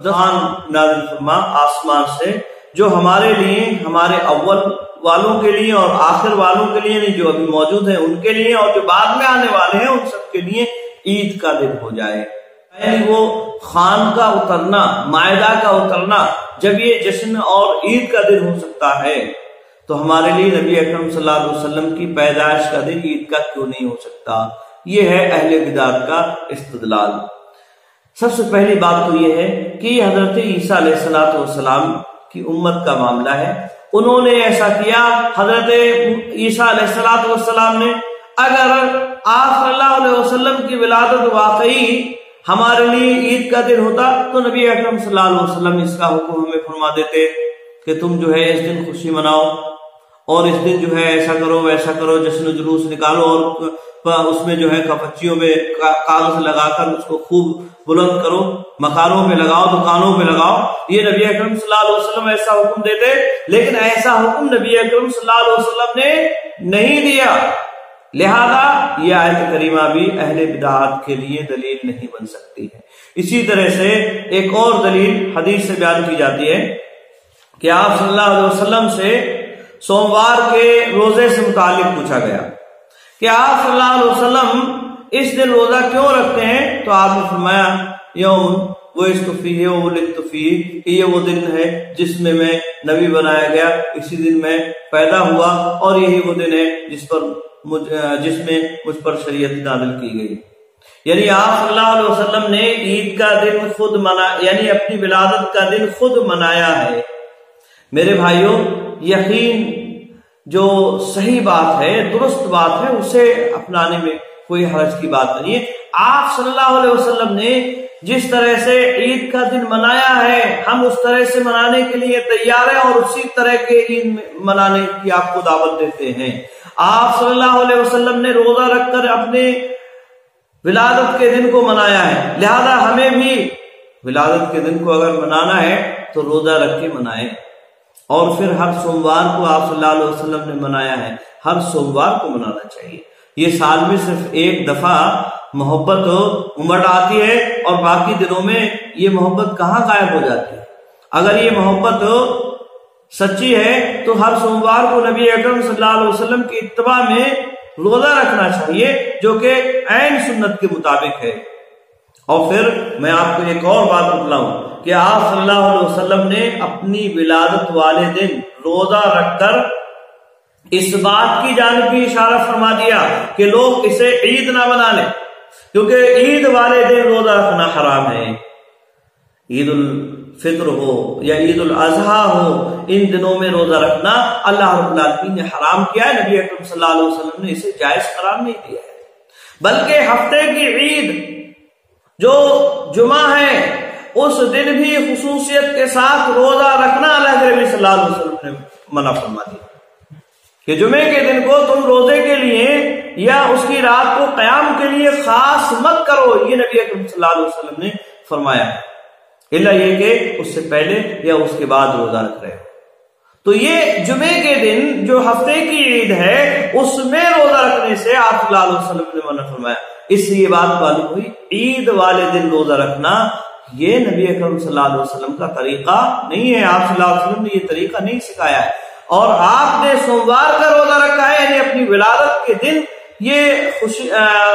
زبان نازل فرما آسمان سے، جو ہمارے لیے، ہمارے اول والوں کے لیے اور آخر والوں کے لیے نہیں، جو ابھی موجود ہیں ان کے لیے اور جو بعد میں آنے والے ہیں ان سب کے لیے عید کا دن ہو جائے۔ یعنی وہ خوان کا اترنا، مائدہ کا اترنا، جب یہ جشن اور عید کا دن ہو سکتا ہے تو ہمارے لیے نبی اکرم صلی اللہ علیہ وسلم کی پیدائش کا دن عید کا کیوں نہیں ہو سکتا؟ یہ ہے اہل بدعت کا استدلال۔ سب سے پہلی بات تو یہ ہے کہ یہ حضرت عیسیٰ علیہ السلام کی امت کا معاملہ ہے، انہوں نے ایسا کیا۔ حضرت عیسیٰ علیہ السلام نے، اگر آپ صلی اللہ علیہ وسلم کی ولادت واقعی ہمارے لیے عید کا دن ہوتا تو نبی اکرم صلی اللہ علیہ وسلم اس کا حکم ہمیں فرما دیتے کہ تم جو ہے اس دن خوشی مناؤ اور اس دن جو ہے ایسا کرو ویسا کرو، جشن و جلوس نکالو اور اس میں جو ہے کپچیوں میں کاغذ لگا کر اس کو خوب بلند کرو، مکانوں پہ لگاؤ، دکانوں پہ لگاؤ۔ یہ نبی اکرم صلی اللہ علیہ وسلم ایسا حکم دیتے، لیکن ایسا حکم نبی اکرم صلی اللہ علیہ وسلم نے نہیں دیا۔ لہذا یہ آیت کریمہ بھی اہل بدعات کے لیے دلیل نہیں بن سکتی ہے۔ اسی طرح سے ایک اور دلیل حدیث سے بیان کی جاتی ہے کہ آپ صلی اللہ علیہ وسلم سے سوموار کے روزے سے متعلق پوچھا گیا کہ آپ صلی اللہ علیہ وسلم اس دن روزہ کیوں رکھتے ہیں؟ تو آپ نے فرمایا یوم وَإِسْتُفِيهِ وَوُلِدْتُ کہ یہ وہ دن ہے جس میں نبی بنایا گیا، اسی دن میں پیدا ہوا، اور یہی وہ دن ہے جس میں مجھ پر شریعت نازل کی گئی۔ یعنی آپ صلی اللہ علیہ وسلم نے عید کا دن خود یعنی اپنی ولادت کا دن خود منایا ہے۔ میرے بھائیوں، یقین جو صحیح بات ہے، درست بات ہے، اسے اپنانے میں کوئی حرج کی بات نہیں ہے۔ آپ صلی اللہ علیہ وسلم نے جس طرح سے عید کا دن منایا ہے ہم اس طرح سے منانے کے لیے تیار ہیں اور اسی طرح کے عید منانے کی آپ کو دعوت دیتے ہیں۔ آپ صلی اللہ علیہ وسلم نے روزہ رکھ کر اپنے ولادت کے دن کو منایا ہے، لہذا ہمیں بھی ولادت کے دن کو اگر منانا ہے تو روزہ رکھ کے منائیں، اور پھر ہر سوموار کو آپ صلی اللہ علیہ وسلم نے منایا ہے، ہر سوموار کو منانا چاہیے۔ یہ سال میں صرف ایک دفعہ محبت امٹ آتی ہے اور باقی دنوں میں یہ محبت کہاں غائب ہو جاتی ہے؟ اگر یہ محبت سچی ہے تو ہر سوموار کو نبی اکرم صلی اللہ علیہ وسلم کی اتباع میں روزہ رکھنا چاہیے، جو کہ عین سنت کے مطابق ہے۔ اور پھر میں آپ کو ایک اور بات بتلاؤں کہ آپ صلی اللہ علیہ وسلم نے اپنی ولادت والے دن روزہ رکھ کر اس بات کی جانب بھی اشارہ فرما دیا کہ لوگ اسے عید نہ بنا لیں، کیونکہ عید والے دن روزہ رکھنا حرام ہے۔ عید الفطر ہو یا عید الاضحیٰ ہو، ان دنوں میں روزہ رکھنا اللہ رب العالمین نے حرام کیا ہے، نبی اکرم صلی اللہ علیہ وسلم نے اسے جائز قرار نہیں دیا ہے۔ بلکہ ہفتے کی عید جو جمعہ ہے اس دن بھی خصوصیت کے ساتھ روزہ رکھنا اللہ کے نبی صلی اللہ علیہ وسلم نے منع فرما دیا۔ کہ جمعے کے دن کو تم روزے کے لیے یا اس کی رات کو قیام کے لیے خاص مت کرو، یہ نبی اکرم صلی اللہ علیہ وسلم نے فرمایا ہے، الا یہ کہ اس سے پہلے یا اس کے بعد روزہ رکھ رہے ہو۔ تو یہ جمعے کے دن جو ہفتے کی عید ہے اس میں روزہ رکھنے سے آپ صلی اللہ علیہ وسلم نے منع فرمایا۔ اس سے یہ بات معلوم ہوئی عید والے دن روزہ رکھنا یہ نبی اکرم صلی اللہ علیہ وسلم کا طریقہ نہیں ہے، آپ صلی اللہ علیہ وسلم نے یہ طریقہ نہیں سکھایا ہے۔ اور آپ نے سوموار کا روزہ رکھا ہے، یعنی اپنی ولادت کے دن یہ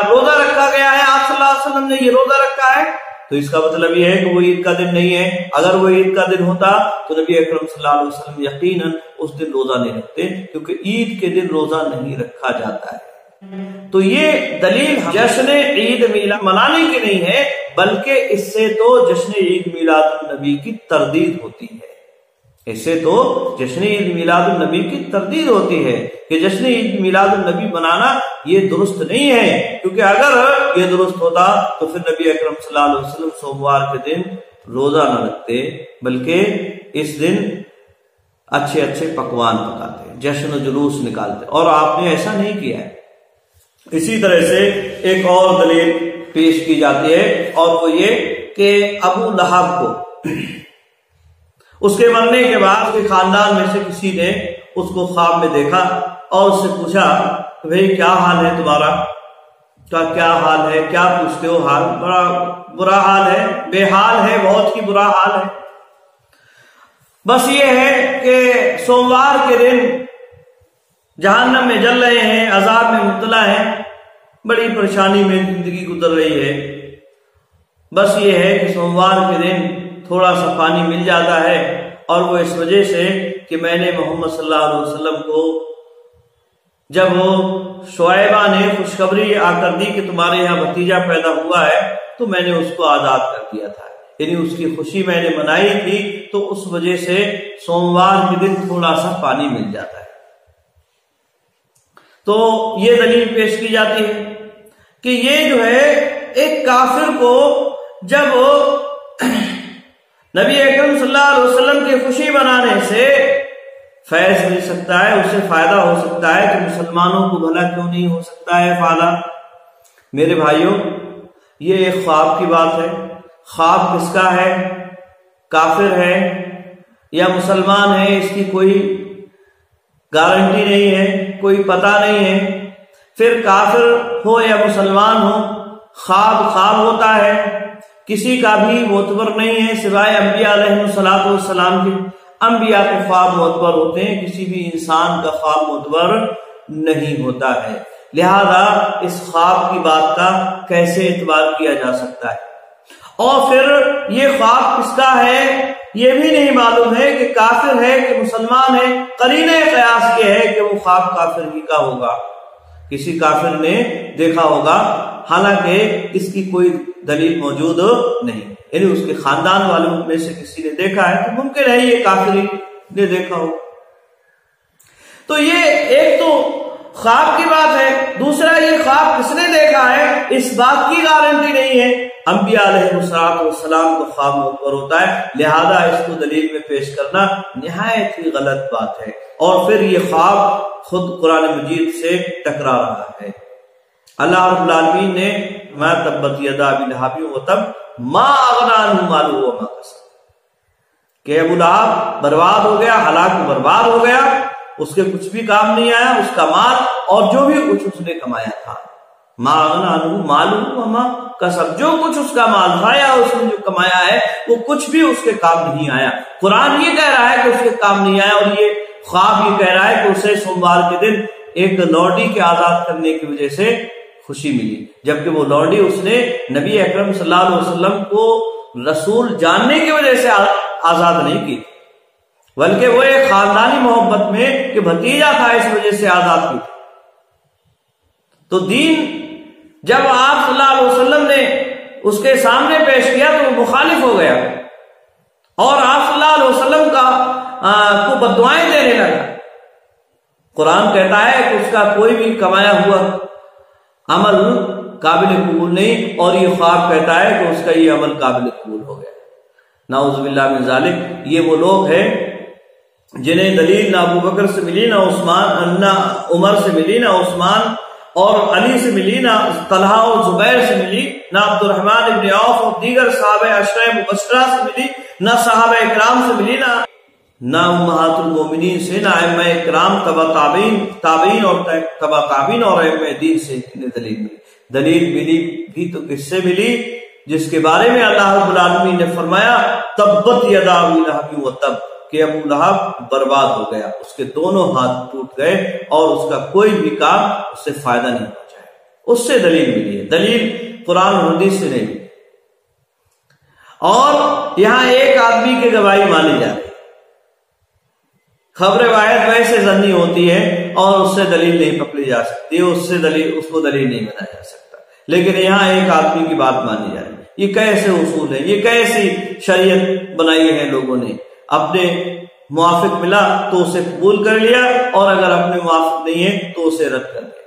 روزہ رکھا گیا ہے، آپ صلی اللہ علیہ وسلم نے یہ روزہ رکھا ہے، تو اس کا مطلب یہ ہے کہ وہ عید کا دن نہیں ہے۔ اگر وہ عید کا دن ہوتا تو نبی اکرم صلی اللہ علیہ وسلم یقیناً اس دن روزہ نہیں رکھتے، کیونکہ عید کے دن روزہ نہیں رکھا جاتا ہے۔ تو یہ دلیل جشن عید میلاد منانے کی نہیں ہے، بلکہ اس سے تو جشن عید میلاد النبی کی تردید ہوتی ہے، اس سے تو جشن عید میلاد النبی کی تردید ہوتی ہے کہ جشن عید میلاد النبی منانا یہ درست نہیں ہے، کیونکہ اگر یہ درست ہوتا تو پھر نبی اکرم صلی اللہ علیہ وسلم سوموار کے دن روزہ نہ رکھتے، بلکہ اس دن اچھے اچھے پکوان پکاتے، جشن و جلوس نکالتے، اور آپ نے ایسا نہیں کیا ہے۔ اسی طرح سے ایک اور دلیل پیش کی جاتی ہے، اور وہ یہ کہ ابو لہب کو اس کے مرنے کے بعد اس کے خاندان میں سے کسی نے اس کو خواب میں دیکھا اور اس سے پوچھا کہ بھئی کیا حال ہے تمہارا، کیا حال ہے، کیا پوچھتے ہو؟ حال بڑا برا حال ہے، بے حال ہے، بہت ہی برا حال ہے۔ بس یہ ہے کہ سوموار کے دن جہنم میں جل رہے ہیں، عذاب میں مبتلا ہیں، بڑی پریشانی میں زندگی گزر رہی ہے۔ بس یہ ہے کہ سوموار کے دن تھوڑا سا پانی مل جاتا ہے، اور وہ اس وجہ سے کہ میں نے محمد صلی اللہ علیہ وسلم کو جب وہ شعیبہ نے خوشخبری آ کر دی کہ تمہارے یہاں بھتیجا پیدا ہوا ہے تو میں نے اس کو آزاد کر دیا تھا، یعنی اس کی خوشی میں نے منائی تھی، تو اس وجہ سے سوموار کے دن تھوڑا سا پانی مل جاتا ہے۔ تو یہ دلیل پیش کی جاتی ہے کہ یہ جو ہے ایک کافر کو جب نبی اکرم صلی اللہ علیہ وسلم کی خوشی منانے سے فیض مل سکتا ہے، اسے فائدہ ہو سکتا ہے، تو مسلمانوں کو بھلا کیوں نہیں ہو سکتا ہے فائدہ؟ میرے بھائیوں، یہ ایک خواب کی بات ہے۔ خواب کس کا ہے؟ کافر ہے یا مسلمان ہے، اس کی کوئی گارنٹی نہیں ہے، کوئی پتہ نہیں ہے۔ پھر کافر ہو یا مسلمان ہو، خواب ہوتا ہے، کسی کا بھی معتبر نہیں ہے سوائے انبیاء علیہ السلام کے۔ انبیاء کے خواب معتبر ہوتے ہیں، کسی بھی انسان کا خواب معتبر نہیں ہوتا ہے۔ لہذا اس خواب کی بات کا کیسے اعتبار کیا جا سکتا ہے؟ اور پھر یہ خواب کس کا ہے یہ بھی نہیں معلوم ہے کہ کافر ہے کہ مسلمان ہے۔ قرینہ قیاس یہ ہے کہ وہ خواب کافر ہی کا ہوگا، کسی کافر نے دیکھا ہوگا، حالانکہ اس کی کوئی دلیل موجود نہیں، یعنی اس کے خاندان والوں میں سے کسی نے دیکھا ہے تو ممکن ہے یہ کافر ہی نے دیکھا ہو۔ تو یہ ایک تو خواب کی بات ہے، دوسرا یہ خواب کس نے دیکھا ہے اس بات کی گارنٹی نہیں ہے۔ انبیاء علیہ السلام کو خواب معتبر ہوتا ہے، لہذا اس کو دلیل میں پیش کرنا نہایت ہی غلط بات ہے۔ اور پھر یہ خواب خود قرآن مجید سے ٹکرا رہا ہے۔ اللہ رب العالمین نے ما تبت یدا ابی لہب وتب ما اغنی عنہ مالہ وما کسب، کہ ابو لہب برباد ہو گیا، ہلاک برباد ہو گیا، اس کے کچھ بھی کام نہیں آیا، اس کا مال اور جو بھی کچھ اس نے کمایا تھا۔ ما اغنی عنہ مالہ وما کسب، جو کچھ اس کا مال تھا یا اس نے جو کمایا ہے وہ کچھ بھی اس کے کام نہیں آیا۔ قرآن یہ کہہ رہا ہے کہ اس کے کام نہیں آیا، اور یہ خواب یہ کہہ رہا ہے کہ اسے سوموار کے دن ایک لوڈی کے آزاد کرنے کی وجہ سے خوشی ملی، جبکہ وہ لوڈی اس نے نبی اکرم صلی اللہ علیہ وسلم کو رسول جاننے کی وجہ سے آزاد نہیں کی، بلکہ وہ ایک خاندانی محبت میں کہ بھتیجا تھا اس وجہ سے آزاد کی۔ تو دین جب آپ صلی اللہ علیہ وسلم نے اس کے سامنے پیش کیا تو وہ مخالف ہو گیا، اور آپ صلی اللہ علیہ وسلم کو بددعائیں دینے لگا۔ قرآن کہتا ہے کہ اس کا کوئی بھی کمایا ہوا عمل قابل قبول نہیں، اور یہ خواب کہتا ہے کہ اس کا یہ عمل قابل قبول ہو گیا۔ نعوذ باللہ من ذالک۔ یہ وہ لوگ ہیں جنہیں دلیل نہ ابو بکر سے ملی، نہ عثمان، نہ عمر سے ملی، نہ عثمان اور علی سے ملی، نہ طلحہ اور زبیر سے ملی، نہ عبد الرحمن ابن عوف اور دیگر صحابہ عشرہ مبشرہ سے ملی، نہ صحابہ اکرام سے ملی، نہ امہات المومنین سے، نہ ائمہ اکرام تبع تابعین اور تبع تابعین اور ائمہ دین سے انہیں دلیل ملی۔ دلیل ملی بھی تو کس سے ملی؟ جس کے بارے میں اللہ رب العالمین نے فرمایا تبت یدا ابی لہب وتب، کہ ابو لہب برباد ہو گیا، اس کے دونوں ہاتھ ٹوٹ گئے اور اس کا کوئی بھی کام اس سے فائدہ نہیں پہنچا ہے۔ اس سے دلیل ملی ہے، دلیل قرآن اور حدیث سے نہیں ملی۔ اور یہاں ایک آدمی کی گواہی مانی جا رہی ہے، خبر واحد ویسے ظنی ہوتی ہے اور اس سے دلیل نہیں پکڑی جا سکتی، اس کو دلیل نہیں بنایا جا سکتا، لیکن یہاں ایک آدمی کی بات مانی جا رہی ہے۔ یہ کیسے اصول ہے، یہ کیسی شریعت بنائی ہے لوگوں نے؟ اپنے موافق ملا تو اسے قبول کر لیا، اور اگر اپنے موافق نہیں ہے تو اسے رد کر دیا۔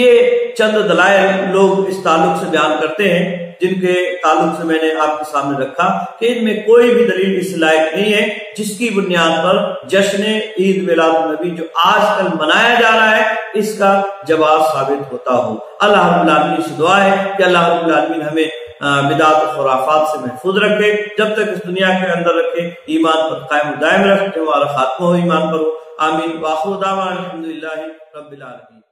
یہ چند دلائل لوگ اس تعلق سے بیان کرتے ہیں، جن کے تعلق سے میں نے آپ کے سامنے رکھا کہ ان میں کوئی بھی دلیل اس لائق نہیں ہے جس کی بنیاد پر جشن عید میلاد النبی جو آج کل منایا جا رہا ہے اس کا جواز ثابت ہوتا ہو۔ اللہ رب العالمین سے دعا ہے کہ اللہ رب العالمین ہمیں بدعات و خرافات سے محفوظ رکھے، جب تک اس دنیا کے اندر رکھے، ایمان پر قائم و دائم رکھے، ہمارا خاتمہ ہو ایمان پر ہو۔ آمین۔ وآخر دعوانا الحمدللہ رب العالمین۔